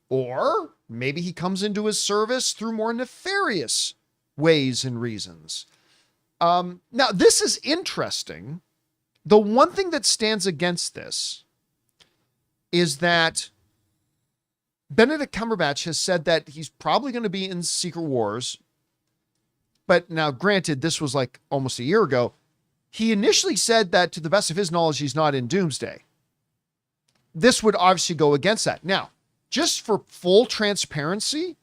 Or maybe he comes into his service through more nefarious ways and reasons. Now, this is interesting The one thing that stands against this is that Benedict Cumberbatch has said that he's probably going to be in Secret Wars. But now, granted, this was like almost a year ago. He initially said that, to the best of his knowledge, he's not in Doomsday. This would obviously go against that. Now, just for full transparency,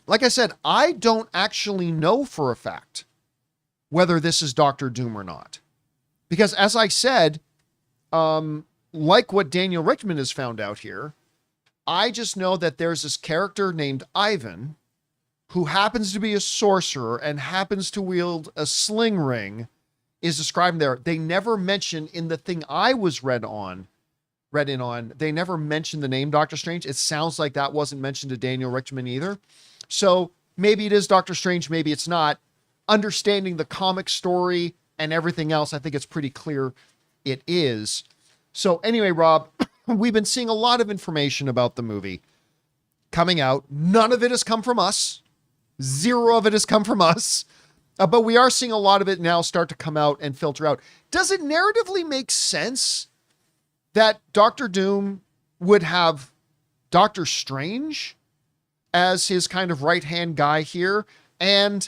like I said, I don't actually know for a fact whether this is Doctor Doom or not. Because as I said, like what Daniel Richtman has found out here, I just know that there's this character named Ivan who happens to be a sorcerer and happens to wield a sling ring, is described there. They never mention in the thing I was read in on, they never mentioned the name Doctor Strange. It sounds like that wasn't mentioned to Daniel Richtman either. So maybe it is Doctor Strange, maybe it's not. Understanding the comic story and everything else, I think it's pretty clear it is. So anyway, Rob, we've been seeing a lot of information about the movie coming out. None of it has come from us. Zero of it has come from us. But we are seeing a lot of it now start to come out and filter out. Does it narratively make sense that Doctor Doom would have Doctor Strange as his kind of right-hand guy here? And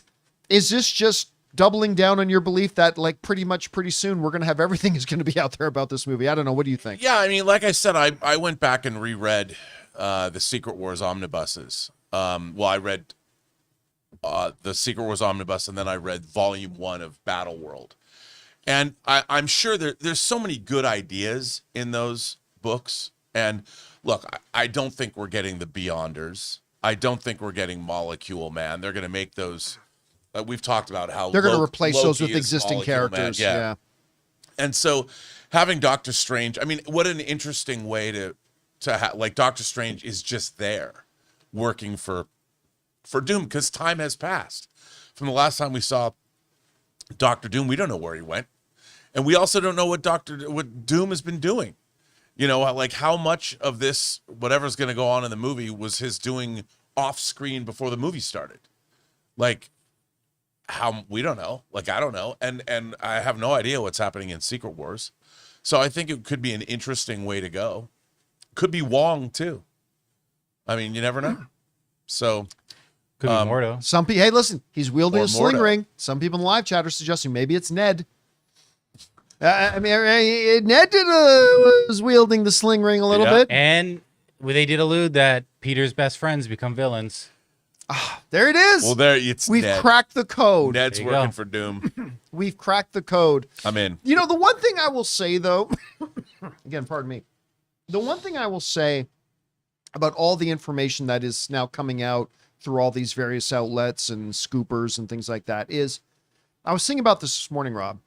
is this just doubling down on your belief that, like, pretty soon we're going to have everything is going to be out there about this movie? I don't know. What do you think? Yeah, I mean, like I said, I went back and reread the Secret Wars omnibuses. I read the Secret Wars omnibus, and then I read Volume 1 of Battle World. And I'm sure there's so many good ideas in those books. And look, I don't think we're getting the Beyonders. I don't think we're getting Molecule Man. They're going to make those. We've talked about how they're going to replace Loki those with is existing Molecule characters. Man. Yeah. And so having Doctor Strange, I mean, what an interesting way to have, like, Doctor Strange is just there working for Doom, because time has passed from the last time we saw Doctor Doom. We don't know where he went, and we also don't know what Doom has been doing. You know, like, how much of this, whatever's going to go on in the movie, was his doing off screen before the movie started. Like, how, we don't know. Like, I don't know, and I have no idea what's happening in Secret Wars. So I think it could be an interesting way to go. Could be Wong too. I mean, you never know. So. Could be Mordo. Some people, hey, listen, he's wielding Or a sling Mordo. ring. Some people in the live chat are suggesting maybe it's Ned. I mean, Ned was wielding the sling ring a little Yeah. bit. And they did allude that Peter's best friends become villains. There it is. Well, it's We've Ned. cracked the code. Ned's There you working go. for Doom. We've cracked the code. I'm in. You know, the one thing I will say, though, again, pardon me. The one thing I will say about all the information that is now coming out through all these various outlets and scoopers and things like that is, I was thinking about this morning, Rob.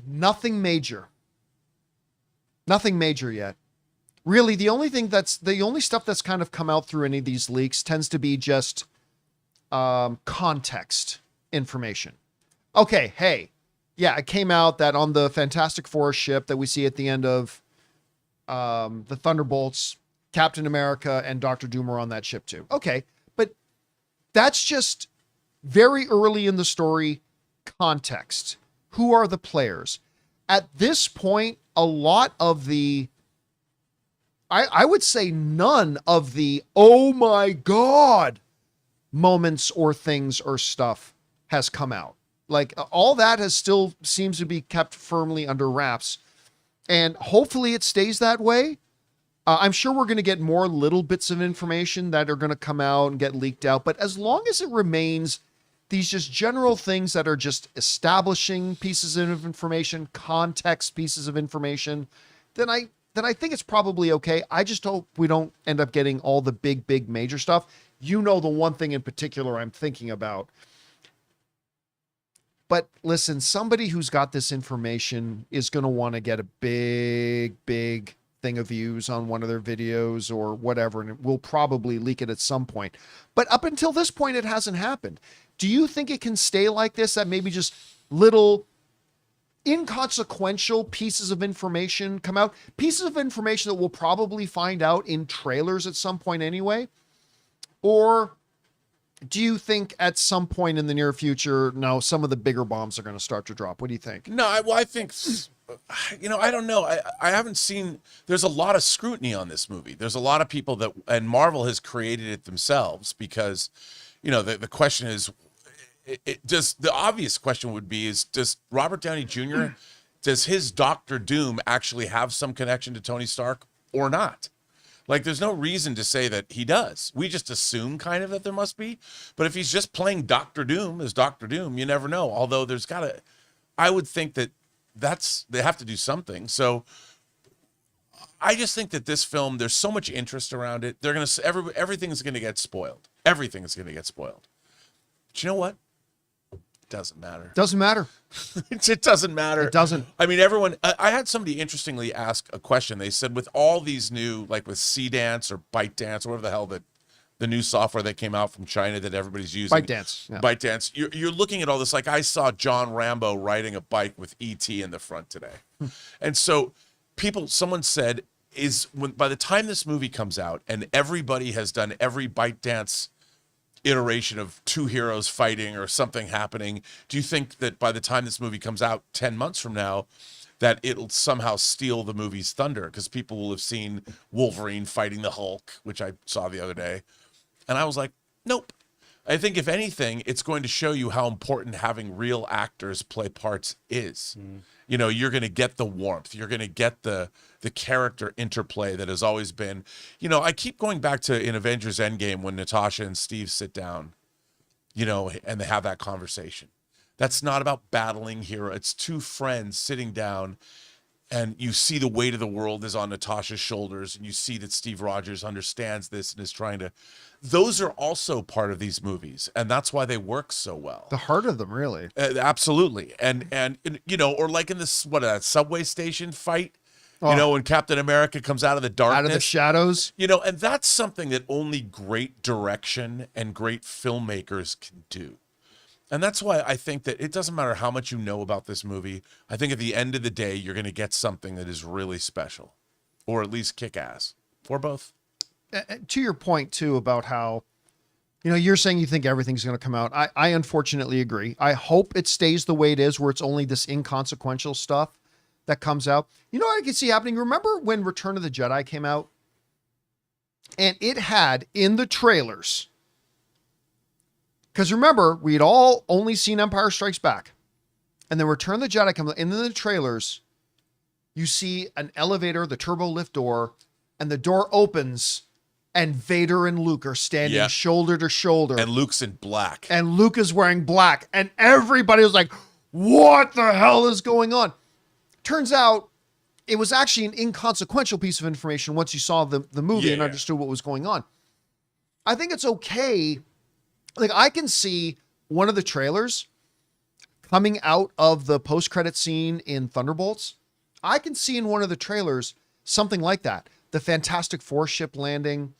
Nothing major. Nothing major yet. Really, the only stuff that's kind of come out through any of these leaks tends to be just context information. Okay, hey, yeah, it came out that on the Fantastic Four ship that we see at the end of the Thunderbolts, Captain America and Doctor Doom are on that ship too. Okay, but that's just very early in the story context. Who are the players? At this point, a lot of the, I would say none of the, oh my God, moments or things or stuff has come out. Like, all that has still seems to be kept firmly under wraps. And hopefully it stays that way. I'm sure we're going to get more little bits of information that are going to come out and get leaked out. But as long as it remains these just general things that are just establishing pieces of information, context pieces of information, then I think it's probably okay. I just hope we don't end up getting all the big major stuff. You know, the one thing in particular I'm thinking about. But listen, somebody who's got this information is going to want to get a big thing of views on one of their videos or whatever, and it will probably leak it at some point. But up until this point, it hasn't happened. Do you think it can stay like this, that maybe just little inconsequential pieces of information come out? Pieces of information that we'll probably find out in trailers at some point anyway? Or Do you think at some point in the near future, no, some of the bigger bombs are going to start to drop? What do you think? No, I think, I don't know. I haven't seen, there's a lot of scrutiny on this movie. There's a lot of people and Marvel has created it themselves because, the question is, the obvious question would be, does Robert Downey Jr., does his Doctor Doom actually have some connection to Tony Stark or not? Like, there's no reason to say that he does. We just assume kind of that there must be. But if he's just playing Doctor Doom as Doctor Doom, you never know. Although I would think that they have to do something. So I just think that this film, there's so much interest around it. Everything's going to get spoiled. Everything is going to get spoiled. But you know what? It doesn't matter. Doesn't matter. It doesn't matter. It doesn't. I mean, I had somebody interestingly ask a question. They said with all these new, like with C-Dance or ByteDance or whatever the hell the new software that came out from China that everybody's using. ByteDance. Yeah. ByteDance. You're looking at all this. Like I saw John Rambo riding a bike with E.T. in the front today. And so someone said, by the time this movie comes out and everybody has done every ByteDance iteration of two heroes fighting or something happening, do you think that by the time this movie comes out 10 months from now, that it'll somehow steal the movie's thunder? Because people will have seen Wolverine fighting the Hulk, which I saw the other day. And I was like, nope. I think if anything, it's going to show you how important having real actors play parts is. You're going to get the warmth. You're going to get the character interplay that has always been. I keep going back to in Avengers Endgame when Natasha and Steve sit down, and they have that conversation. That's not about battling hero. It's two friends sitting down, and you see the weight of the world is on Natasha's shoulders, and you see that Steve Rogers understands this and is trying to. Those are also part of these movies, and that's why they work so well. The heart of them, really. Absolutely, and or like in this subway station fight, when Captain America comes out of the darkness, out of the shadows, and that's something that only great direction and great filmmakers can do. And that's why I think that it doesn't matter how much you know about this movie. I think at the end of the day, you're going to get something that is really special, or at least kick ass, or both. To your point too about how, you're saying you think everything's going to come out. I unfortunately agree. I hope it stays the way it is, where it's only this inconsequential stuff that comes out. You know what I can see happening? Remember when Return of the Jedi came out? And it had in the trailers, because remember, we had all only seen Empire Strikes Back. And then Return of the Jedi comes out, and in the trailers, you see an elevator, the turbo lift door, and the door opens, and Vader and Luke are standing shoulder to shoulder. And Luke's in black. And Luke is wearing black. And everybody was like, what the hell is going on? Turns out it was actually an inconsequential piece of information once you saw the movie and understood what was going on. I think it's okay. Like, I can see one of the trailers coming out of the post-credit scene in Thunderbolts. I can see in one of the trailers something like that. The Fantastic Four ship landing,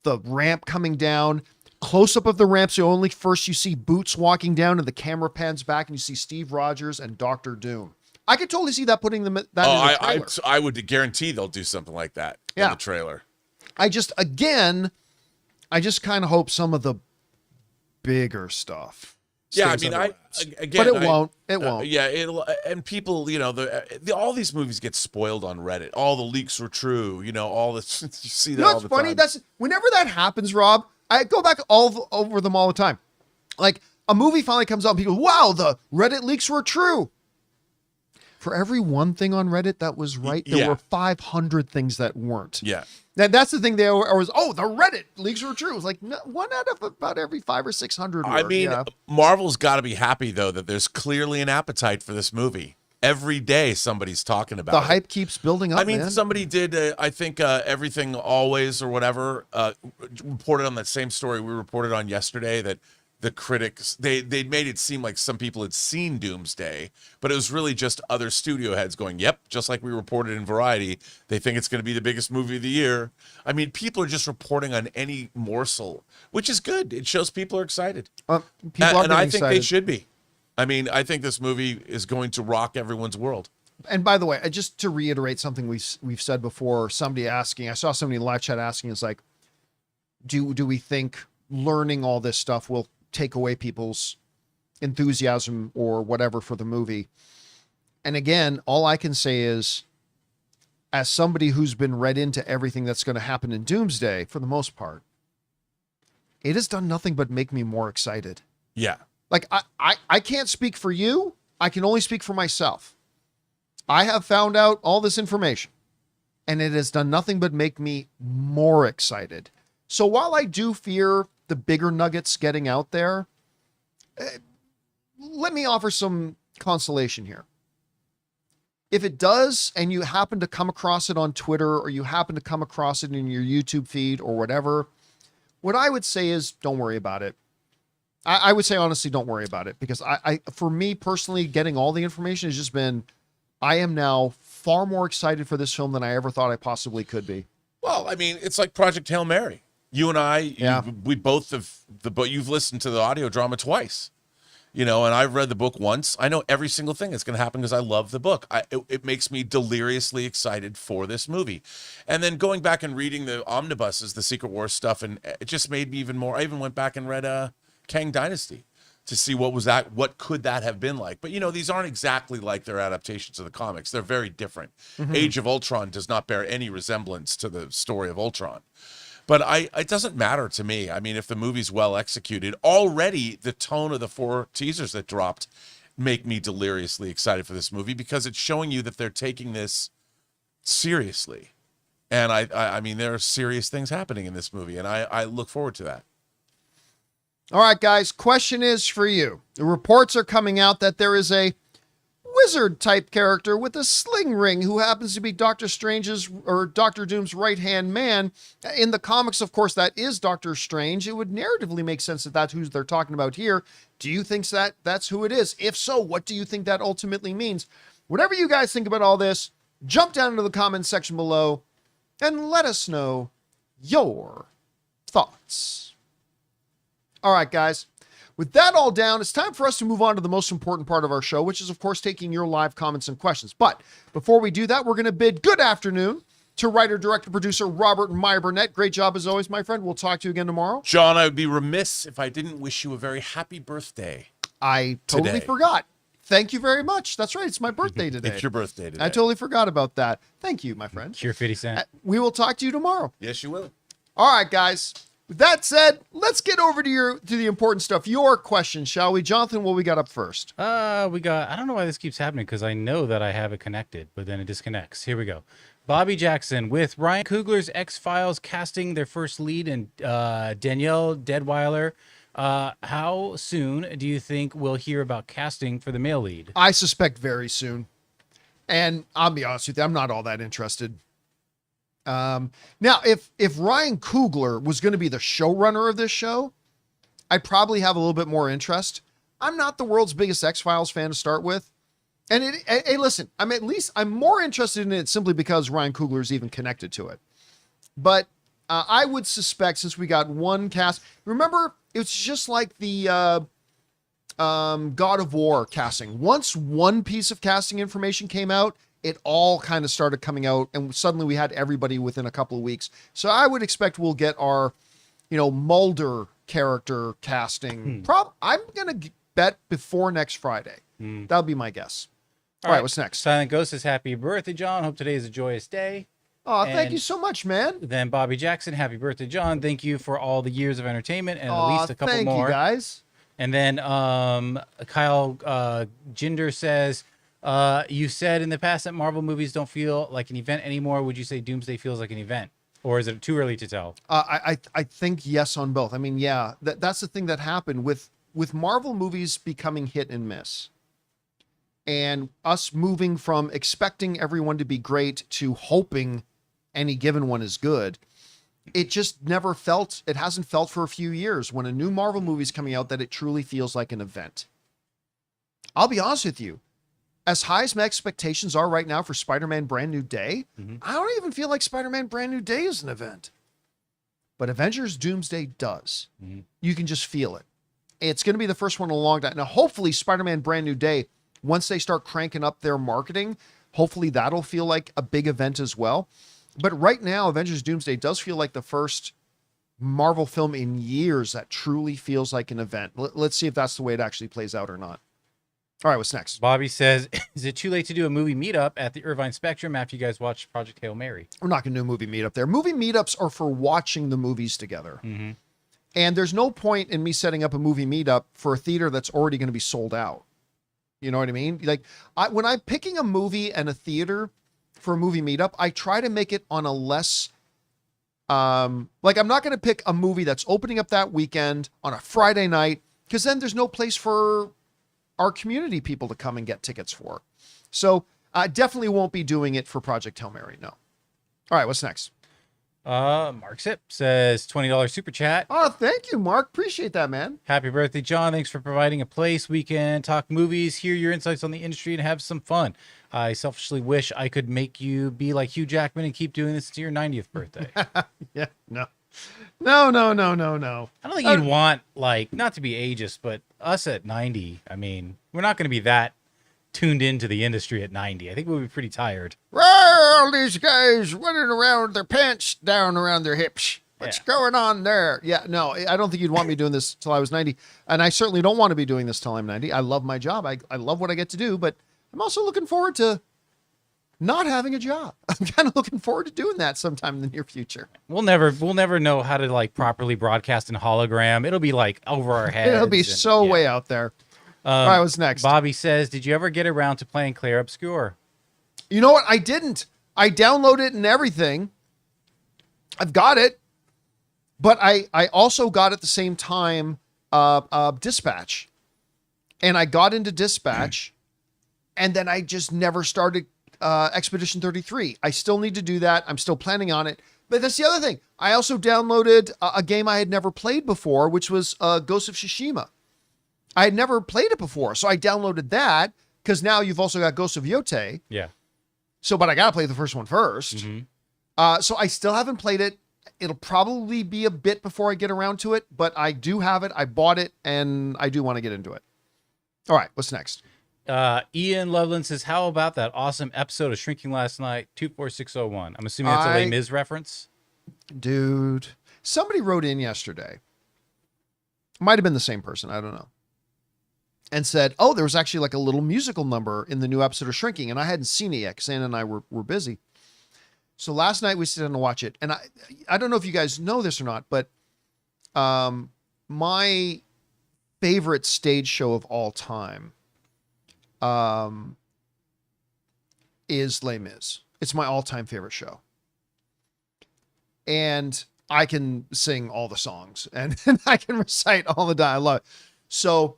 the ramp coming down, close-up of the ramp, so only first you see Boots walking down and the camera pans back and you see Steve Rogers and Doctor Doom. I could totally see that putting them in the trailer. I would guarantee they'll do something like that in the trailer. I just kind of hope some of the bigger stuff. Yeah, I mean, but it won't. It won't. It'll, and people, all these movies get spoiled on Reddit. All the leaks were true. All this. You see that all the funny? time. That's whenever that happens, Rob. I go back over them all the time. Like a movie finally comes out, and people, wow, the Reddit leaks were true. For every one thing on Reddit that was right, there were 500 things that weren't. Yeah. That's the thing. They always, the Reddit leaks were true. It was like one out of about every 500 or 600. I mean, Marvel's got to be happy though that there's clearly an appetite for this movie. Every day somebody's talking about it. The hype keeps building up. I mean, somebody did, I think, Everything Always or whatever, reported on that same story we reported on yesterday that the critics, they made it seem like some people had seen Doomsday, but it was really just other studio heads going, yep, just like we reported in Variety, they think it's going to be the biggest movie of the year. I mean, people are just reporting on any morsel, which is good. It shows people are excited. People are and I think excited. they should be. I mean, I think this movie is going to rock everyone's world. And by the way, just to reiterate something we've said before, somebody asking, I saw somebody in the live chat asking, is like, do we think learning all this stuff will take away people's enthusiasm or whatever for the movie. And again, all I can say is, as somebody who's been read into everything that's going to happen in Doomsday, for the most part, it has done nothing but make me more excited. Yeah. Like, I can't speak for you. I can only speak for myself. I have found out all this information, and it has done nothing but make me more excited. So while I do fear the bigger nuggets getting out there, let me offer some consolation here. If it does, and you happen to come across it on Twitter, or you happen to come across it in your YouTube feed or whatever, what I would say is don't worry about it. I would say, honestly, don't worry about it, because for me personally, getting all the information has just been, I am now far more excited for this film than I ever thought I possibly could be. Well, I mean, it's like Project Hail Mary. You and I, we both have you've listened to the audio drama twice. You know, and I've read the book once. I know every single thing that's going to happen because I love the book. It makes me deliriously excited for this movie. And then going back and reading the omnibuses, the Secret Wars stuff, and it just made me even more. I even went back and read Kang Dynasty to see what could that have been like. But, you know, these aren't exactly like their adaptations of the comics. They're very different. Mm-hmm. Age of Ultron does not bear any resemblance to the story of Ultron. But it doesn't matter to me. I mean, if the movie's well executed, already the tone of the 4 teasers that dropped make me deliriously excited for this movie, because it's showing you that they're taking this seriously. And I mean, there are serious things happening in this movie, and I look forward to that. All right, guys, question is for you. The reports are coming out that there is a wizard-type character with a sling ring who happens to be Doctor Doom's right-hand man. In the comics, of course, that is Doctor Strange. It would narratively make sense that that's who they're talking about here. Do you think that's who it is? If so, what do you think that ultimately means? Whatever you guys think about all this, jump down into the comments section below and let us know your thoughts. All right, guys. With that all down, it's time for us to move on to the most important part of our show, which is, of course, taking your live comments and questions. But before we do that, we're going to bid good afternoon to writer, director, producer Robert Meyer Burnett. Great job as always, my friend. We'll talk to you again tomorrow. John, I would be remiss if I didn't wish you a very happy birthday. I totally forgot. Thank you very much. That's right. It's my birthday today. It's your birthday today. I totally forgot about that. Thank you, my friend. Cure 50 Cent. We will talk to you tomorrow. Yes, you will. All right, guys. With that said, let's get over to the important stuff. Your questions, shall we? Jonathan, what we got up first? I don't know why this keeps happening, because I know that I have it connected, but then it disconnects. Here we go. Bobby Jackson, with Ryan Coogler's X-Files casting their first lead and Danielle Deadweiler, how soon do you think we'll hear about casting for the male lead? I suspect very soon. And I'll be honest with you, I'm not all that interested. Now, if Ryan Coogler was going to be the showrunner of this show, I'd probably have a little bit more interest. I'm not the world's biggest X-Files fan to start with. And hey, listen, I'm more interested in it simply because Ryan Coogler is even connected to it. But I would suspect, since we got one cast, remember, it's just like the God of War casting. Once one piece of casting information came out, it all kind of started coming out, and suddenly we had everybody within a couple of weeks. So I would expect we'll get our, Mulder character casting. I'm going to bet before next Friday. That'll be my guess. All right, what's next? Silent Ghost says, happy birthday, John. Hope today is a joyous day. Oh, thank you so much, man. Then Bobby Jackson, happy birthday, John. Thank you for all the years of entertainment and at least a couple thank more. You guys. And then Kyle Jinder says, you said in the past that Marvel movies don't feel like an event anymore. Would you say Doomsday feels like an event? Or is it too early to tell? I think yes on both. I mean, yeah, that's the thing that happened with Marvel movies becoming hit and miss. And us moving from expecting everyone to be great to hoping any given one is good. It just never felt, it hasn't felt for a few years when a new Marvel movie is coming out that it truly feels like an event. I'll be honest with you. As high as my expectations are right now for Spider-Man Brand New Day, I don't even feel like Spider-Man Brand New Day is an event. But Avengers Doomsday does. You can just feel it. It's going to be the first one in a long time. Now, hopefully Spider-Man Brand New Day, once they start cranking up their marketing, hopefully that'll feel like a big event as well. But right now, Avengers Doomsday does feel like the first Marvel film in years that truly feels like an event. Let's see if that's the way it actually plays out or not. All right, what's next? Bobby says, is it too late to do a movie meetup at the Irvine Spectrum after you guys watched Project Hail Mary? We're not going to do a movie meetup there. Movie meetups are for watching the movies together. Mm-hmm. And there's no point in me setting up a movie meetup for a theater that's already going to be sold out. You know what I mean? Like when I'm picking a movie and a theater for a movie meetup, I try to make it on a less, like I'm not going to pick a movie that's opening up that weekend on a Friday night, because then there's no place for our community people to come and get tickets for. So I definitely won't be doing it for Project Hail Mary. No. All right, what's next? Mark Sip says $20 super chat. Oh, thank you, Mark. Appreciate that, man. Happy birthday, John. Thanks for providing a place we can talk movies, hear your insights on the industry, and have some fun. I selfishly wish I could make you be like Hugh Jackman and keep doing this to your 90th birthday. Yeah, no. I don't think you'd want, like, not to be ageist, but us at 90, I mean, we're not going to be that tuned into the industry at 90. I think we'll be pretty tired. All these guys running around with their pants down around their hips. What's going on there? Yeah, no, I don't think you'd want me doing this till I was 90. And I certainly don't want to be doing this till I'm 90. I love my job. I love what I get to do, but I'm also looking forward to not having a job. I'm kind of looking forward to doing that sometime in the near future. We'll never know how to, like, properly broadcast in hologram. It'll be like over our heads. It'll be way out there. All right, what's next? Bobby says, did you ever get around to playing Claire Obscure? You know what? I didn't. I downloaded it and everything. I've got it. But I also got at the same time Dispatch. And I got into Dispatch. And then I just never started Expedition 33. I still need to do that. I'm still planning on it. But that's the other thing. I also downloaded a game I had never played before, which was Ghost of Tsushima. I had never played it before, so I downloaded that, because now you've also got Ghost of Yotei. Yeah. So, but I got to play the first one first. Mm-hmm. So I still haven't played it. It'll probably be a bit before I get around to it, but I do have it. I bought it, and I do want to get into it. All right, what's next? Ian Loveland says, how about that awesome episode of Shrinking last night, 24601? I'm assuming that's a Les Mis reference. Dude, somebody wrote in yesterday. Might have been the same person. I don't know. And said, oh, there was actually like a little musical number in the new episode of Shrinking. And I hadn't seen it yet because Anna and I were busy. So last night we sat down to watch it. And I don't know if you guys know this or not, but my favorite stage show of all time is Les Mis. It's my all-time favorite show. And I can sing all the songs and I can recite all the dialogue. So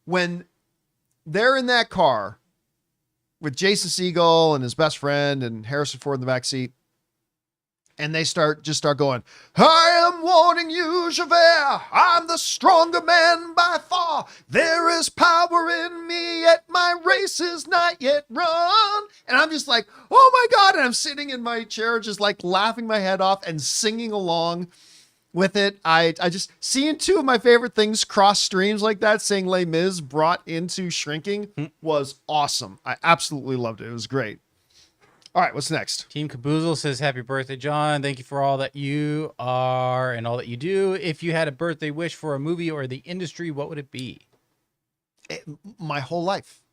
when they're in that car with Jason Segel and his best friend and Harrison Ford in the backseat, and they start going, I am warning you, Javert, I'm the stronger man by far. There is power in me, yet my race is not yet run. And I'm just like, oh my God. And I'm sitting in my chair, just like laughing my head off and singing along with it. I just seeing two of my favorite things cross streams like that, seeing Les Mis brought into Shrinking was awesome. I absolutely loved it. It was great. All right, what's next? Team Caboozle says, happy birthday, John. Thank you for all that you are and all that you do. If you had a birthday wish for a movie or the industry, what would it be? My whole life.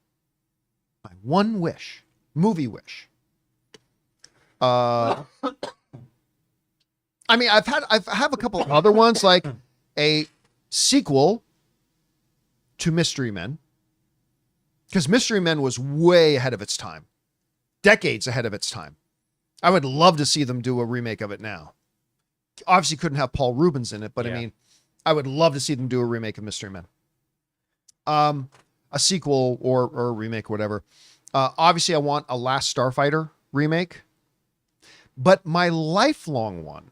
My one wish. Movie wish. I mean, I have a couple of other ones, like a sequel to Mystery Men. Because Mystery Men was way ahead of its time. Decades ahead of its time. I would love to see them do a remake of it now. Obviously couldn't have Paul Rubens in it, but yeah. I mean, I would love to see them do a remake of Mystery Men. A sequel or a remake, whatever. Obviously I want a Last Starfighter remake, but my lifelong one,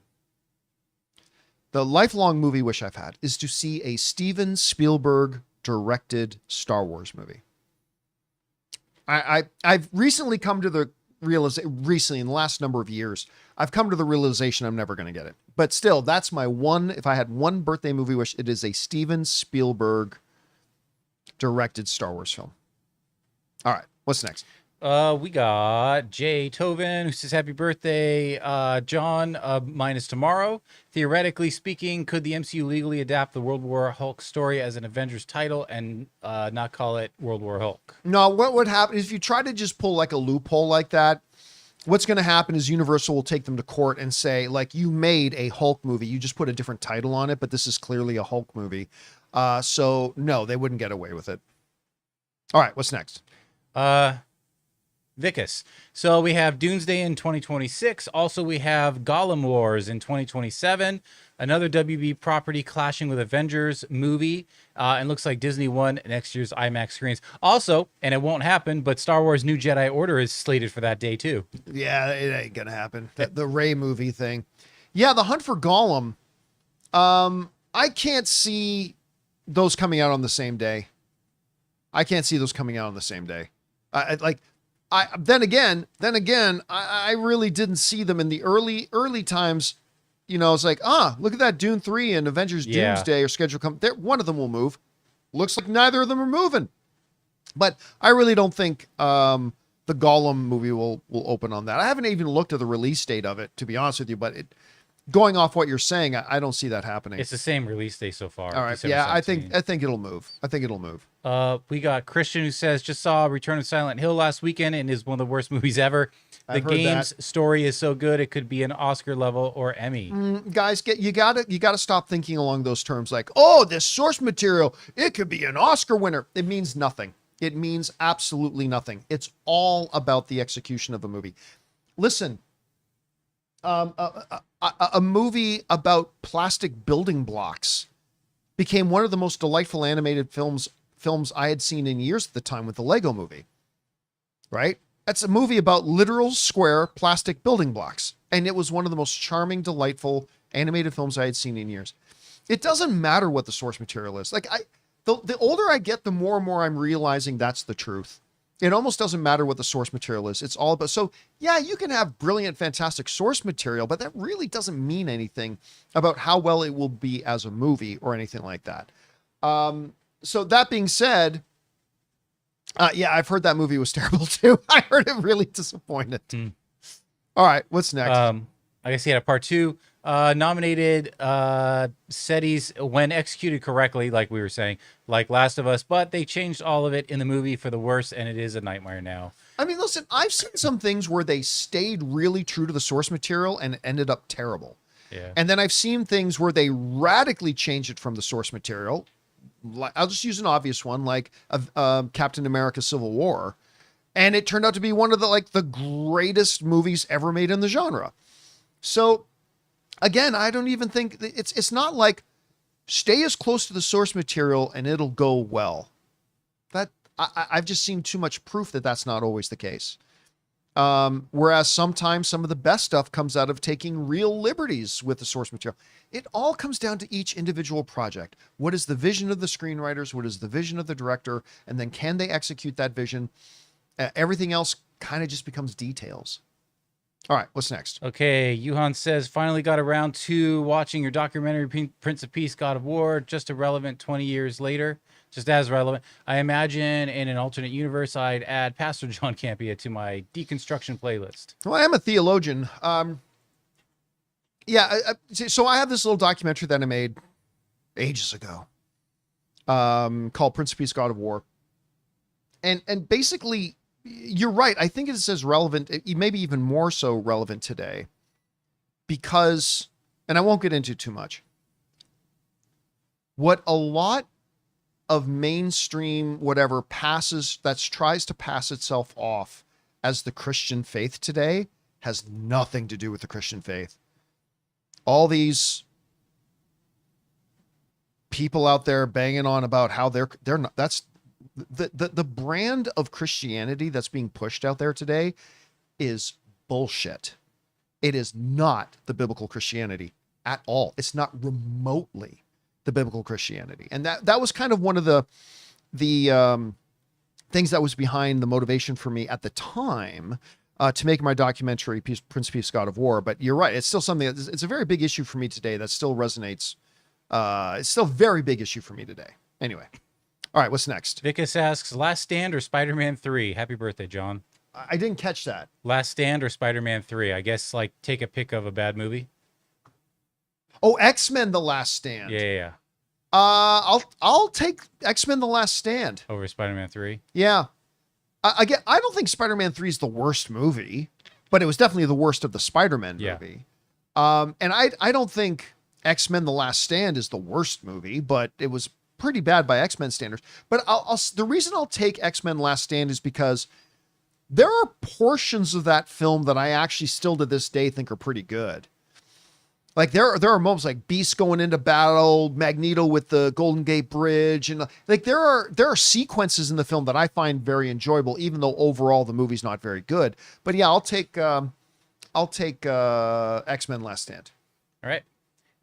the lifelong movie wish I've had is to see a Steven Spielberg directed Star Wars movie. I've recently come to the realization, in the last number of years, I've come to the realization I'm never going to get it. But still, that's my one, if I had one birthday movie wish, it is a Steven Spielberg directed Star Wars film. All right, what's next? We got Jay Tovin, who says happy birthday. John, mine is tomorrow. Theoretically speaking, could the MCU legally adapt the World War Hulk story as an Avengers title and not call it World War Hulk? No, what would happen is if you try to just pull like a loophole like that, what's going to happen is Universal will take them to court and say, like, you made a Hulk movie. You just put a different title on it, but this is clearly a Hulk movie. So no, they wouldn't get away with it. All right, what's next? Vicus. So we have Doomsday in 2026. Also, we have Gollum Wars in 2027. Another WB property clashing with Avengers movie. And looks like Disney won next year's IMAX screens. Also, and it won't happen, but Star Wars New Jedi Order is slated for that day too. Yeah, it ain't gonna happen. The Rey movie thing. Yeah, the Hunt for Gollum. I can't see those coming out on the same day. Then again, I really didn't see them in the early times. You know, it's like, look at that Dune 3 and Avengers Doomsday are scheduled to come. There, one of them will move. Looks like neither of them are moving. But I really don't think the Gollum movie will open on that. I haven't even looked at the release date of it, to be honest with you, but going off what you're saying, I don't see that happening. It's the same release date so far. All right. December Yeah, 17. I think it'll move. We got Christian, who says, just saw Return of Silent Hill last weekend and is one of the worst movies ever. The I've heard game's story is so good it could be an Oscar level or Emmy. Guys, you gotta stop thinking along those terms. Like, oh, this source material, it could be an Oscar winner. It means nothing. It means absolutely nothing. It's all about the execution of a movie. Listen, a movie about plastic building blocks became one of the most delightful animated films I had seen in years at the time with the Lego movie, right? That's a movie about literal square plastic building blocks. And it was one of the most charming, delightful animated films I had seen in years. It doesn't matter what the source material is. Like the older I get, the more and more I'm realizing that's the truth. It almost doesn't matter what the source material is. It's all about, so yeah, you can have brilliant, fantastic source material, but that really doesn't mean anything about how well it will be as a movie or anything like that. So that being said, yeah, I've heard that movie was terrible too. I heard it really disappointed. All right, what's next? I guess he had a part two. Nominated SETIs when executed correctly, like we were saying, like Last of Us, but they changed all of it in the movie for the worse, and it is a nightmare now. I mean, listen, I've seen some things where they stayed really true to the source material and it ended up terrible. Yeah. And then I've seen things where they radically changed it from the source material. I'll just use an obvious one, like Captain America: Civil War, and it turned out to be one of the greatest movies ever made in the genre. So again, I don't even think it's not like stay as close to the source material and it'll go well. That I've just seen too much proof that that's not always the case. Whereas sometimes some of the best stuff comes out of taking real liberties with the source material. It all comes down to each individual project. What is the vision of the screenwriters? What is the vision of the director? And then can they execute that vision? Everything else kind of just becomes details. All right, what's next? Okay, Yuhan says, finally got around to watching your documentary, Prince of Peace, God of War, just irrelevant 20 years later. Just as relevant. I imagine in an alternate universe, I'd add Pastor John Campea to my deconstruction playlist. Well, I am a theologian. So I have this little documentary that I made ages ago called Prince of Peace, God of War. And basically, you're right. I think it says relevant, maybe even more so relevant today because, and I won't get into too much, what a lot of mainstream whatever tries to pass itself off as the Christian faith today has nothing to do with the Christian faith. All these people out there banging on about how they're not, that's the brand of Christianity that's being pushed out there today is bullshit. It is not the biblical Christianity at all. It's not remotely the biblical Christianity. And that was kind of one of the things that was behind the motivation for me at the time to make my documentary Prince of Peace, God of War. But you're right. It's still something it's a very big issue for me today that still resonates. It's still a very big issue for me today. Anyway. All right. What's next? Vicus asks, Last Stand or Spider-Man 3? Happy birthday, John. I didn't catch that. Last Stand or Spider-Man 3? I guess like take a pick of a bad movie. Oh, X-Men: The Last Stand. Yeah. I'll take X-Men: The Last Stand Over Spider-Man 3. Yeah. Again, I don't think Spider-Man 3 is the worst movie, but it was definitely the worst of the Spider-Man movie. And I don't think X-Men: The Last Stand is the worst movie, but it was pretty bad by X-Men standards. But the reason I'll take X-Men: Last Stand is because there are portions of that film that I actually still to this day think are pretty good. Like there are moments like Beast going into battle, Magneto with the Golden Gate Bridge, and like there are sequences in the film that I find very enjoyable, even though overall the movie's not very good. But yeah, I'll take X-Men: Last Stand. All right.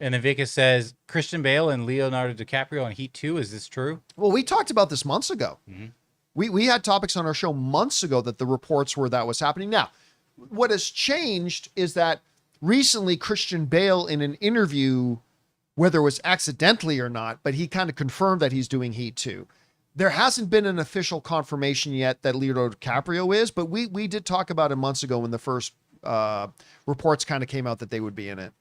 And then Vikas says Christian Bale and Leonardo DiCaprio on Heat 2. Is this true? Well, we talked about this months ago. Mm-hmm. We had topics on our show months ago that the reports were that was happening. Now, what has changed is that recently Christian Bale in an interview, whether it was accidentally or not, but he kind of confirmed that he's doing Heat 2. There hasn't been an official confirmation yet that Leonardo DiCaprio is, but we did talk about it months ago when the first reports kind of came out that they would be in it.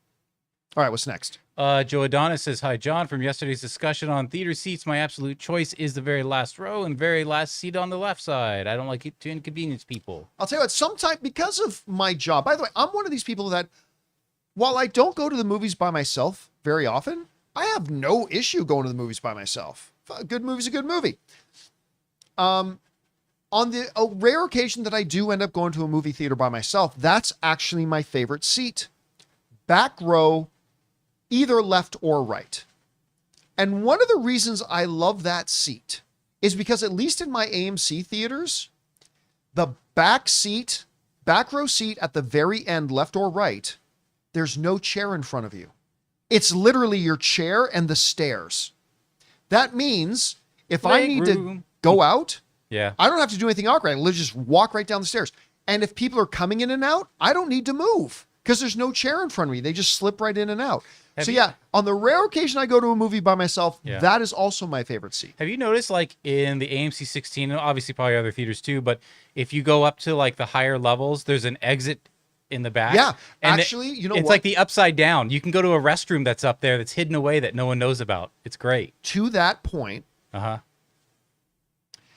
All right, what's next? Joe Adonis says, hi, John. From yesterday's discussion on theater seats, my absolute choice is the very last row and very last seat on the left side. I don't like it to inconvenience people. I'll tell you what, sometimes because of my job, by the way, I'm one of these people that while I don't go to the movies by myself very often, I have no issue going to the movies by myself. A good movie's a good movie. On the rare occasion that I do end up going to a movie theater by myself, that's actually my favorite seat. Back row, either left or right. And one of the reasons I love that seat is because at least in my AMC theaters, the back row seat at the very end, left or right, there's no chair in front of you. It's literally your chair and the stairs. That means if I need to go out, I don't have to do anything awkward. I literally just walk right down the stairs. And if people are coming in and out, I don't need to move because there's no chair in front of me. They just slip right in and out. On the rare occasion I go to a movie by myself, that is also my favorite seat. Have you noticed, like, in the AMC 16, and obviously probably other theaters too, but if you go up to, like, the higher levels, there's an exit in the back. Yeah, and actually, you know what? It's like the upside down. You can go to a restroom that's up there that's hidden away that no one knows about. It's great. To that point. And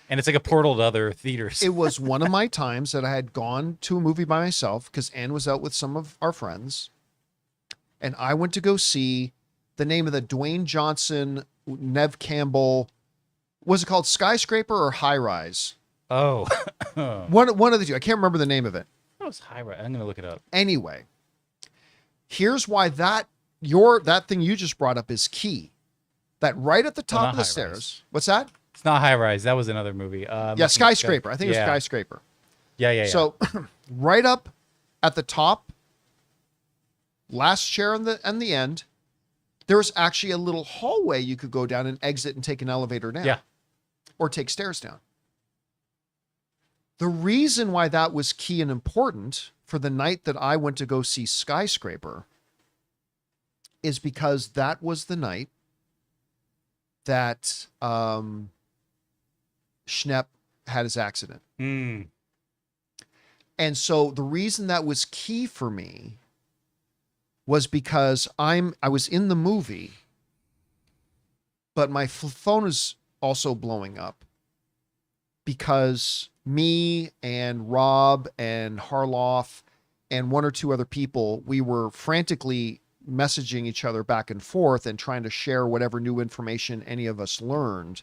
it's like a portal to other theaters. It was one of my times that I had gone to a movie by myself because Ann was out with some of our friends. And I went to go see the name of the Dwayne Johnson, Nev Campbell. Was it called Skyscraper or High Rise? Oh. one of the two. I can't remember the name of it. That was High Rise. I'm going to look it up. Anyway, here's why that thing you just brought up is key. That right at the top of the stairs. Rise. What's that? It's not High Rise. That was another movie. Skyscraper. I think it was Skyscraper. Yeah. So right up at the top, last chair on the end, there's actually a little hallway you could go down and exit and take an elevator down. Yeah. Or take stairs down. The reason why that was key and important for the night that I went to go see Skyscraper is because that was the night that Schnepp had his accident. And so the reason that was key for me was because I was in the movie, but my phone is also blowing up because me and Rob and Harloff and one or two other people, we were frantically messaging each other back and forth and trying to share whatever new information any of us learned.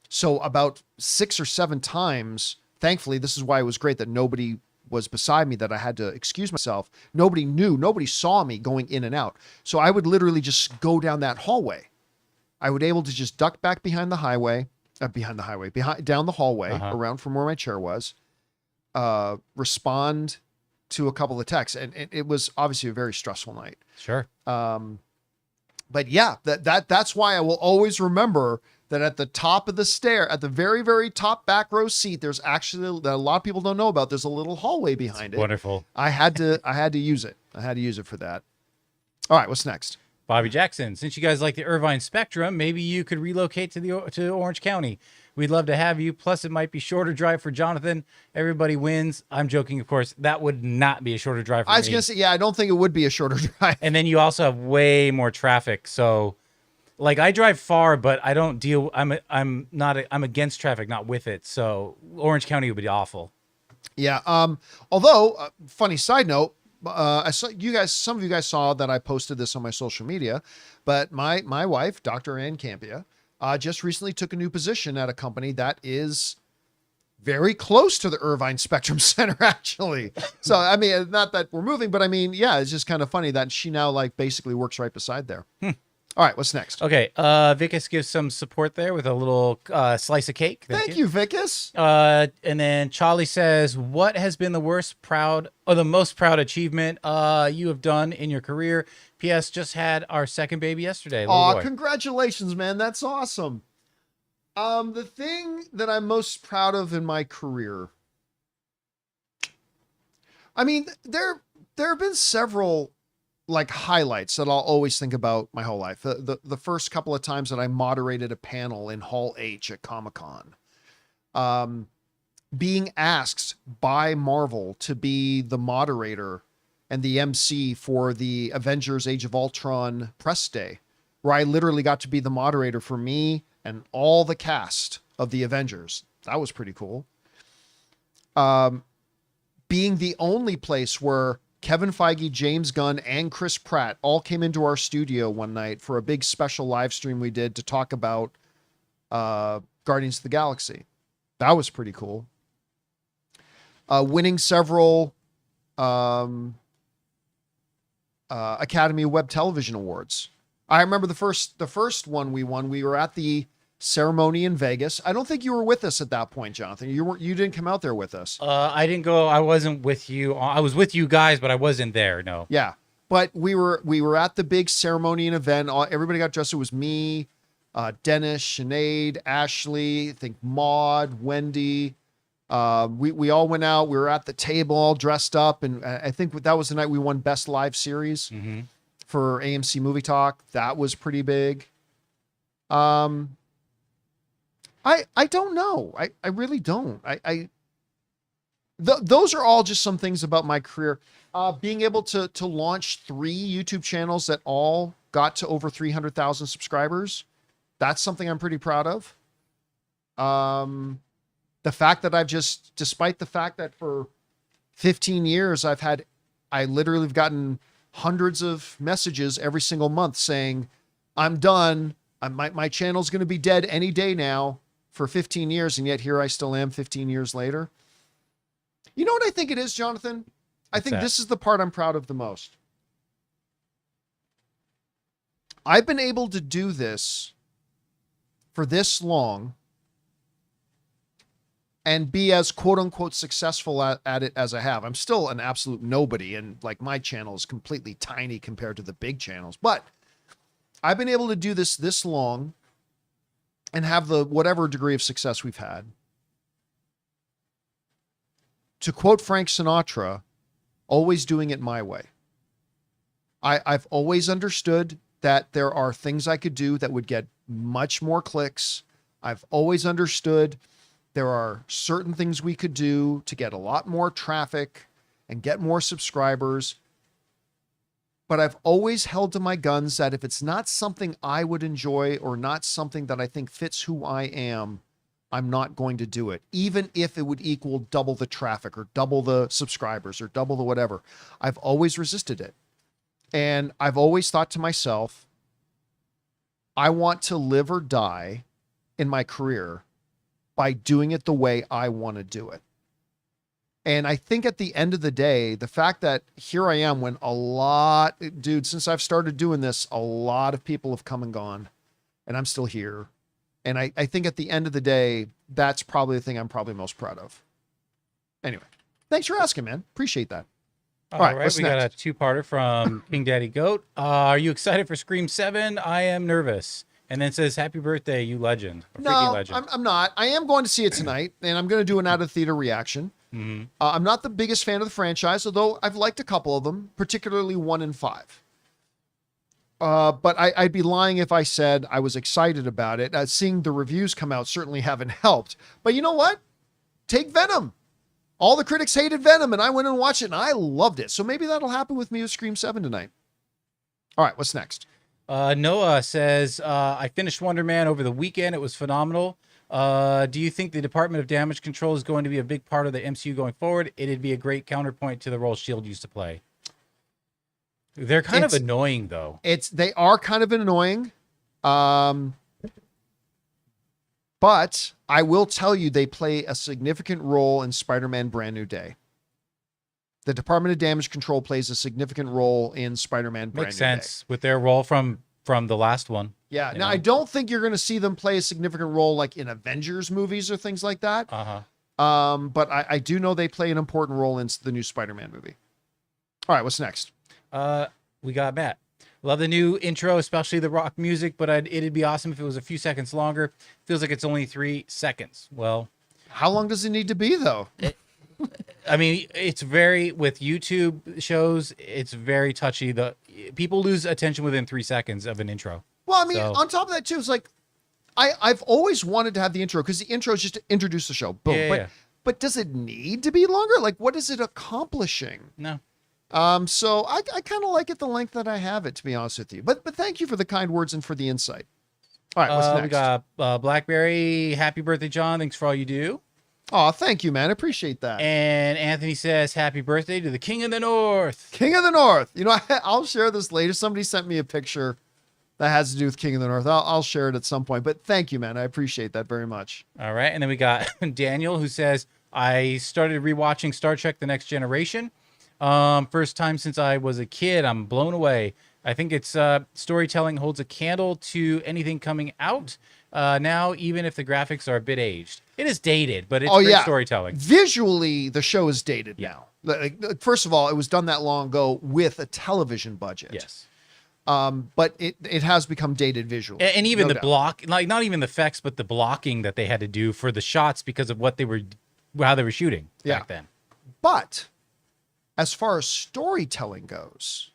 So about 6 or 7 times, thankfully, this is why it was great that nobody was beside me, that I had to excuse myself. Nobody knew, nobody saw me going in and out. So I would literally just go down that hallway. I would able to just duck back down the hallway, around from where my chair was, respond to a couple of texts. And it was obviously a very stressful night. Sure. But yeah, that's why I will always remember that at the top of the stair, at the very, very top back row seat, there's actually, that a lot of people don't know about, there's a little hallway behind it. Wonderful. I had to use it. I had to use it for that. All right, what's next? Bobby Jackson, since you guys like the Irvine Spectrum, maybe you could relocate to Orange County. We'd love to have you. Plus, it might be shorter drive for Jonathan. Everybody wins. I'm joking, of course. That would not be a shorter drive for me. I was going to say, yeah, I don't think it would be a shorter drive. And then you also have way more traffic. So, like, I drive far, but I don't deal. I'm against traffic, not with it. So, Orange County would be awful. Yeah. Although, funny side note, I saw some of you guys saw that I posted this on my social media, but my wife, Dr. Ann Campea, just recently took a new position at a company that is very close to the Irvine Spectrum Center, actually. So, I mean, not that we're moving, but I mean, yeah, it's just kind of funny that she now like basically works right beside there. All right, what's next? Okay, Vicus gives some support there with a little slice of cake. Thank you, Vicus. And then Charlie says, "What has been the the most proud achievement you have done in your career?" P.S. Just had our second baby yesterday. Aw, congratulations, man! That's awesome. The thing that I'm most proud of in my career, I mean, there have been several like highlights that I'll always think about my whole life. The first couple of times that I moderated a panel in Hall H at Comic-Con, being asked by Marvel to be the moderator and the MC for the Avengers Age of Ultron press day, where I literally got to be the moderator for me and all the cast of the Avengers. That was pretty cool. Being the only place where Kevin Feige, James Gunn, and Chris Pratt all came into our studio one night for a big special live stream we did to talk about Guardians of the Galaxy. That was pretty cool. Winning several Academy of Web Television Awards. I remember the first one we won. We were at the ceremony in Vegas. I don't think you were with us at that point, Jonathan. You didn't come out there with us. I didn't go. I wasn't with you. I was with you guys, but I wasn't there. No. Yeah, but we were at the big ceremony and event. Everybody got dressed. It was me, Dennis, Sinead, Ashley, I think Maud, Wendy. We all went out. We were at the table all dressed up, and I think that was the night we won Best Live Series for AMC Movie Talk. That was pretty big. I don't know. I really don't. Those are all just some things about my career. Being able to launch 3 YouTube channels that all got to over 300,000 subscribers. That's something I'm pretty proud of. The fact that despite the fact that for 15 years, I literally have gotten hundreds of messages every single month saying, I'm done. My channel's going to be dead any day now. For 15 years, and yet here I still am 15 years later. You know what I think it is, Jonathan? I think this is the part I'm proud of the most. I've been able to do this for this long and be as quote unquote successful at it as I have. I'm still an absolute nobody, and like my channel is completely tiny compared to the big channels, but I've been able to do this long and have the whatever degree of success we've had. To quote Frank Sinatra, always doing it my way. I've always understood that there are things I could do that would get much more clicks. I've always understood there are certain things we could do to get a lot more traffic and get more subscribers. But I've always held to my guns that if it's not something I would enjoy or not something that I think fits who I am, I'm not going to do it. Even if it would equal double the traffic or double the subscribers or double the whatever. I've always resisted it. And I've always thought to myself, I want to live or die in my career by doing it the way I want to do it. And I think at the end of the day, the fact that here I am when since I've started doing this, a lot of people have come and gone and I'm still here. And I think at the end of the day, that's probably the thing I'm probably most proud of. Anyway, thanks for asking, man. Appreciate that. All right, we got a 2-parter from King Daddy Goat. Are you excited for Scream 7? I am nervous. And then says, happy birthday, you legend. No, legend. I'm not. I am going to see it tonight, and I'm going to do an out-of-theater reaction. I'm not the biggest fan of the franchise, although I've liked a couple of them, particularly 1 and 5. But I'd be lying if I said I was excited about it. Seeing the reviews come out certainly haven't helped. But you know what? Take Venom. All the critics hated Venom, and I went and watched it, and I loved it. So maybe that'll happen with me with Scream 7 tonight. All right, what's next? Noah says, I finished Wonder Man over the weekend. It was phenomenal. Do you think the Department of Damage Control is going to be a big part of the MCU going forward? It'd be a great counterpoint to the role S.H.I.E.L.D. used to play. They're kind of annoying, though. They are kind of annoying. But I will tell you, they play a significant role in Spider-Man Brand New Day. The Department of Damage Control plays a significant role in Spider-Man Brand New Day. Makes sense with their role from the last one. Yeah. Now, I don't think you're going to see them play a significant role like in Avengers movies or things like that. But I do know they play an important role in the new Spider-Man movie. All right, what's next? We got Matt. Love the new intro, especially the rock music, but it'd be awesome if it was a few seconds longer. Feels like it's only 3 seconds. Well, how long does it need to be, though? I mean, it's very, with YouTube shows, it's very touchy. The people lose attention within 3 seconds of an intro. Well, I mean, on top of that, too, it's like, I've always wanted to have the intro because the intro is just to introduce the show. Boom. Yeah. But does it need to be longer? Like, what is it accomplishing? No. So I kind of like it the length that I have it, to be honest with you. But thank you for the kind words and for the insight. All right, what's next? We got Blackberry. Happy birthday, John. Thanks for all you do. Oh, thank you, man. I appreciate that. And Anthony says, happy birthday to the King of the North. King of the North. You know, I'll share this later. Somebody sent me a picture that has to do with King of the North. I'll share it at some point. But thank you, man. I appreciate that very much. All right. And then we got Daniel, who says, I started rewatching Star Trek The Next Generation. First time since I was a kid. I'm blown away. I think its storytelling holds a candle to anything coming out now, even if the graphics are a bit aged. It is dated, but it's great storytelling. Visually, the show is dated now. Like, first of all, it was done that long ago with a television budget. Yes. But it has become dated visually. And even the block, like not even the effects, but the blocking that they had to do for the shots because of how they were shooting back then. But as far as storytelling goes,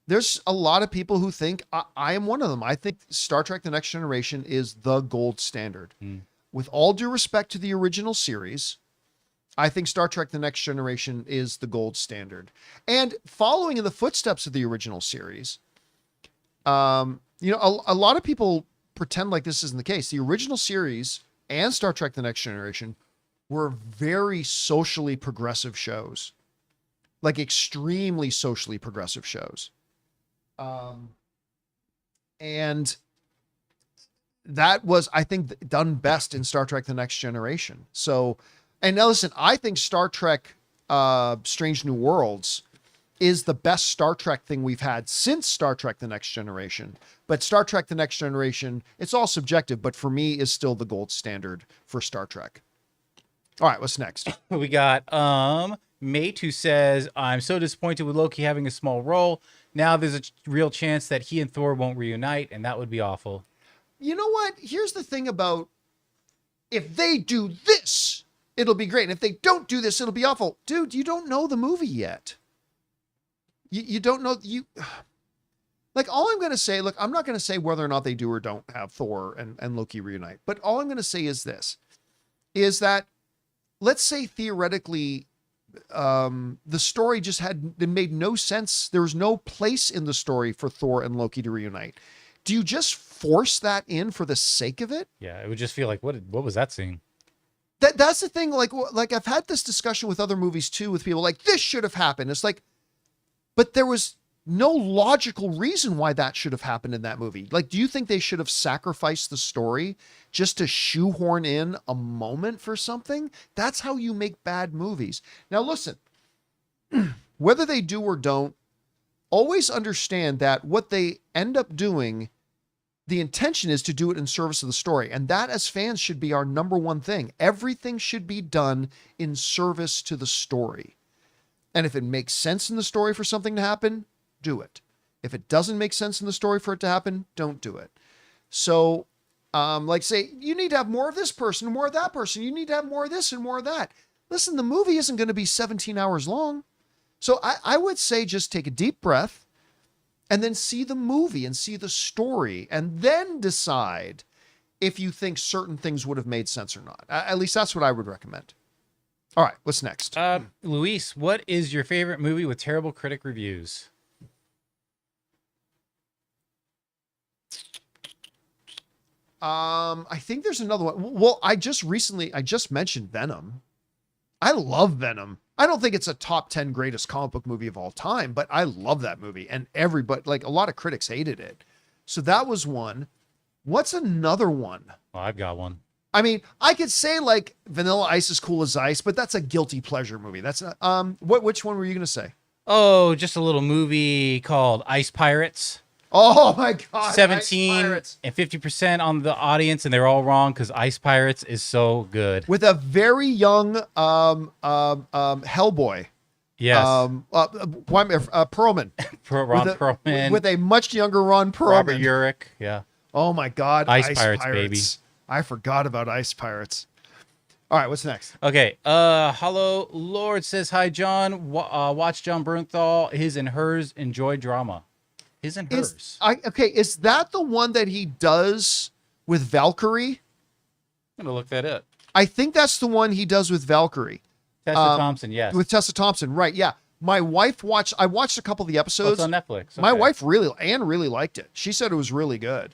there's a lot of people who think, I am one of them. I think Star Trek The Next Generation is the gold standard. With all due respect to the original series, I think Star Trek The Next Generation is the gold standard. And following in the footsteps of the original series, a lot of people pretend like this isn't the case. The original series and Star Trek The Next Generation were very socially progressive shows. Like extremely socially progressive shows. And that was, I think, done best in Star Trek The Next Generation. So, and now listen, I think Star Trek Strange New Worlds is the best Star Trek thing we've had since Star Trek The Next Generation. But Star Trek The Next Generation, it's all subjective, but for me is still the gold standard for Star Trek. All right, what's next? We got Mate, who says, I'm so disappointed with Loki having a small role. Now there's a real chance that he and Thor won't reunite, and that would be awful. You know what? Here's the thing about, if they do this, it'll be great. And if they don't do this, it'll be awful. Dude, you don't know the movie yet. You don't know. Like, all I'm going to say, look, I'm not going to say whether or not they do or don't have Thor and Loki reunite. But all I'm going to say is this, is that, let's say theoretically, the story just made no sense. There was no place in the story for Thor and Loki to reunite. Do you just force that in for the sake of it? Yeah, it would just feel like, what was that scene? That's the thing. Like I've had this discussion with other movies too, with people like, this should have happened. It's like, but there was no logical reason why that should have happened in that movie. Like, do you think they should have sacrificed the story just to shoehorn in a moment for something? That's how you make bad movies. Now, listen, whether they do or don't, always understand that what they end up doing, the intention is to do it in service of the story. And that, as fans, should be our number one thing. Everything should be done in service to the story. And if it makes sense in the story for something to happen, do it. If it doesn't make sense in the story for it to happen, don't do it. So, like, say, you need to have more of this person, more of that person. You need to have more of this and more of that. Listen, the movie isn't going to be 17 hours long. So I would say just take a deep breath, and then see the movie and see the story and then decide if you think certain things would have made sense or not. At least that's what I would recommend. All right, what's next? Luis, what is your favorite movie with terrible critic reviews? I think there's another one. Well, I just mentioned Venom. I love Venom. I don't think it's a top 10 greatest comic book movie of all time, but I love that movie. And everybody, like a lot of critics hated it. So that was one. What's another one? Well, I've got one. I mean, I could say like Vanilla Ice is Cool as Ice, but that's a guilty pleasure movie. That's which one were you going to say? Oh, just a little movie called Ice Pirates. Oh my God. 17 and 50% on the audience, and they're all wrong because Ice Pirates is so good. With a very young Hellboy. Yes. Perlman. Ron Perlman. With a much younger Ron Perlman. Robert Urich. Yeah. Oh my God. Ice Pirates, baby. I forgot about Ice Pirates. All right, what's next? Okay. Hello Lord says, hi, John. Watch John Bernthal, His and Hers, enjoy drama. His and Hers. Is that the one that he does with Valkyrie? I'm going to look that up. I think that's the one he does with Valkyrie. Tessa Thompson, yes. With Tessa Thompson, right, yeah. My wife I watched a couple of the episodes. It's on Netflix. Okay. My wife really liked it. She said it was really good.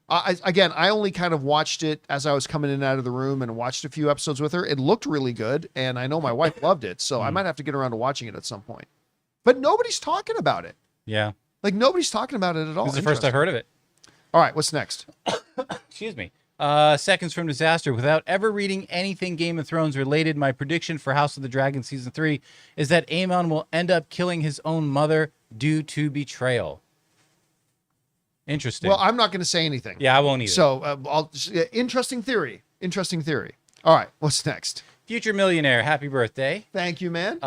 I only kind of watched it as I was coming in and out of the room and watched a few episodes with her. It looked really good, and I know my wife loved it, so I might have to get around to watching it at some point. But nobody's talking about it. Yeah. Like, nobody's talking about it at all. This is the first I've heard of it. All right, what's next? Excuse me. Seconds from Disaster. Without ever reading anything Game of Thrones related, my prediction for House of the Dragon Season 3 is that Aemon will end up killing his own mother due to betrayal. Interesting. Well, I'm not going to say anything. Yeah, I won't either. So, interesting theory. Interesting theory. All right, what's next? Future Millionaire, happy birthday. Thank you, man.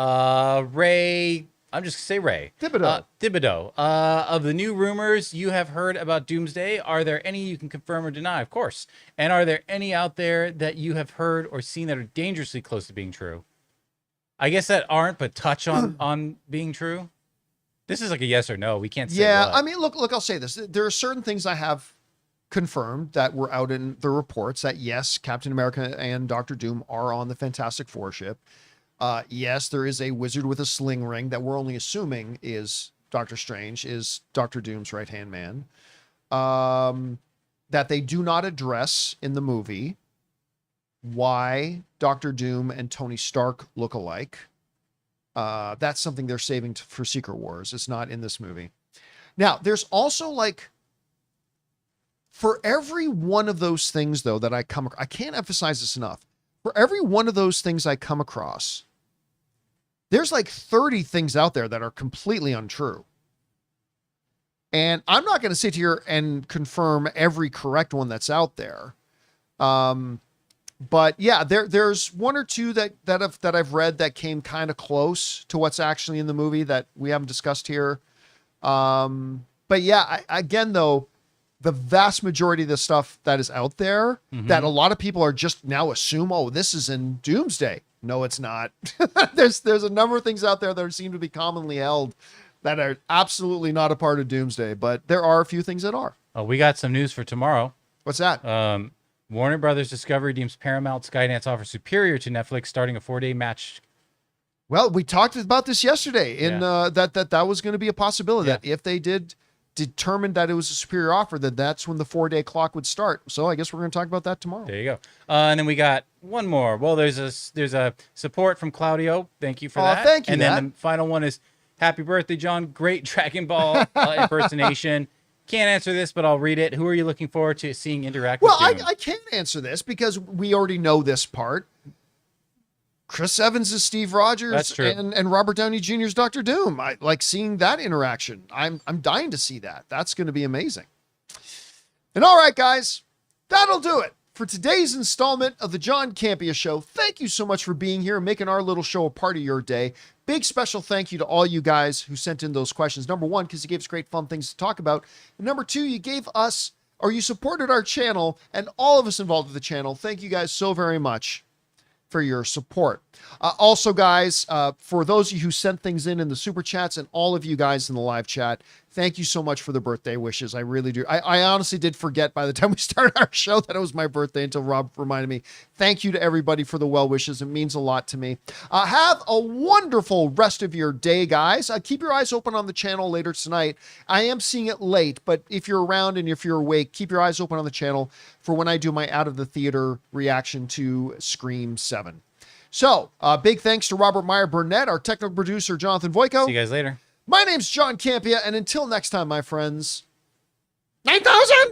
Ray... I'm just going to say Ray. Thibodeau. Of the new rumors you have heard about Doomsday, are there any you can confirm or deny? Of course. And are there any out there that you have heard or seen that are dangerously close to being true? I guess that aren't, but touch on being true. This is like a yes or no. We can't say Yeah, what. I mean, look, I'll say this. There are certain things I have confirmed that were out in the reports that, yes, Captain America and Doctor Doom are on the Fantastic Four ship. Yes, there is a wizard with a sling ring that we're only assuming is Doctor Strange, is Doctor Doom's right-hand man. That they do not address in the movie why Doctor Doom and Tony Stark look alike. That's something they're saving for Secret Wars. It's not in this movie. Now, there's also like, for every one of those things, though, that I can't emphasize this enough. For every one of those things I come across, there's like 30 things out there that are completely untrue. And I'm not going to sit here and confirm every correct one that's out there. But yeah, there's one or two that I've read that came kind of close to what's actually in the movie that we haven't discussed here. But yeah, again, though, the vast majority of the stuff that is out there that a lot of people are just now assume, oh, this is in Doomsday. No, it's not. There's a number of things out there that seem to be commonly held that are absolutely not a part of Doomsday, but there are a few things that are. Oh, we got some news for tomorrow. What's that? Warner Brothers Discovery deems Paramount Skydance offer superior to Netflix, starting a 4-day match. Well, we talked about this yesterday in that was going to be a possibility that if they did determine that it was a superior offer, that's when the 4-day clock would start. So I guess we're going to talk about that tomorrow. There you go. And then we got one more. Well, there's a support from Claudio. Thank you for that. Thank you. And then the final one is happy birthday, John. Great Dragon Ball impersonation. Can't answer this, but I'll read it. Who are you looking forward to seeing interact with Doom? I can't answer this because we already know this part. Chris Evans is Steve Rogers. That's true. And Robert Downey Jr. is Dr. Doom. I like seeing that interaction. I'm dying to see that. That's going to be amazing. And all right, guys, that'll do it for today's installment of the John Campea Show. Thank you so much for being here and making our little show a part of your day. Big special thank you to all you guys who sent in those questions. Number one, because you gave us great fun things to talk about. And number two, you supported our channel and all of us involved with the channel. Thank you guys so very much for your support. Also, guys, for those of you who sent things in the super chats and all of you guys in the live chat, Thank you so much for the birthday wishes. I really do. I honestly did forget by the time we started our show that it was my birthday until Rob reminded me. Thank you to everybody for the well wishes. It means a lot to me. Have a wonderful rest of your day, guys. Keep your eyes open on the channel later tonight. I am seeing it late, but if you're around and if you're awake, keep your eyes open on the channel for when I do my out of the theater reaction to Scream 7. So, big thanks to Robert Meyer Burnett, our technical producer, Jonathan Voico. See you guys later. My name's John Campea, and until next time, my friends, 9,000!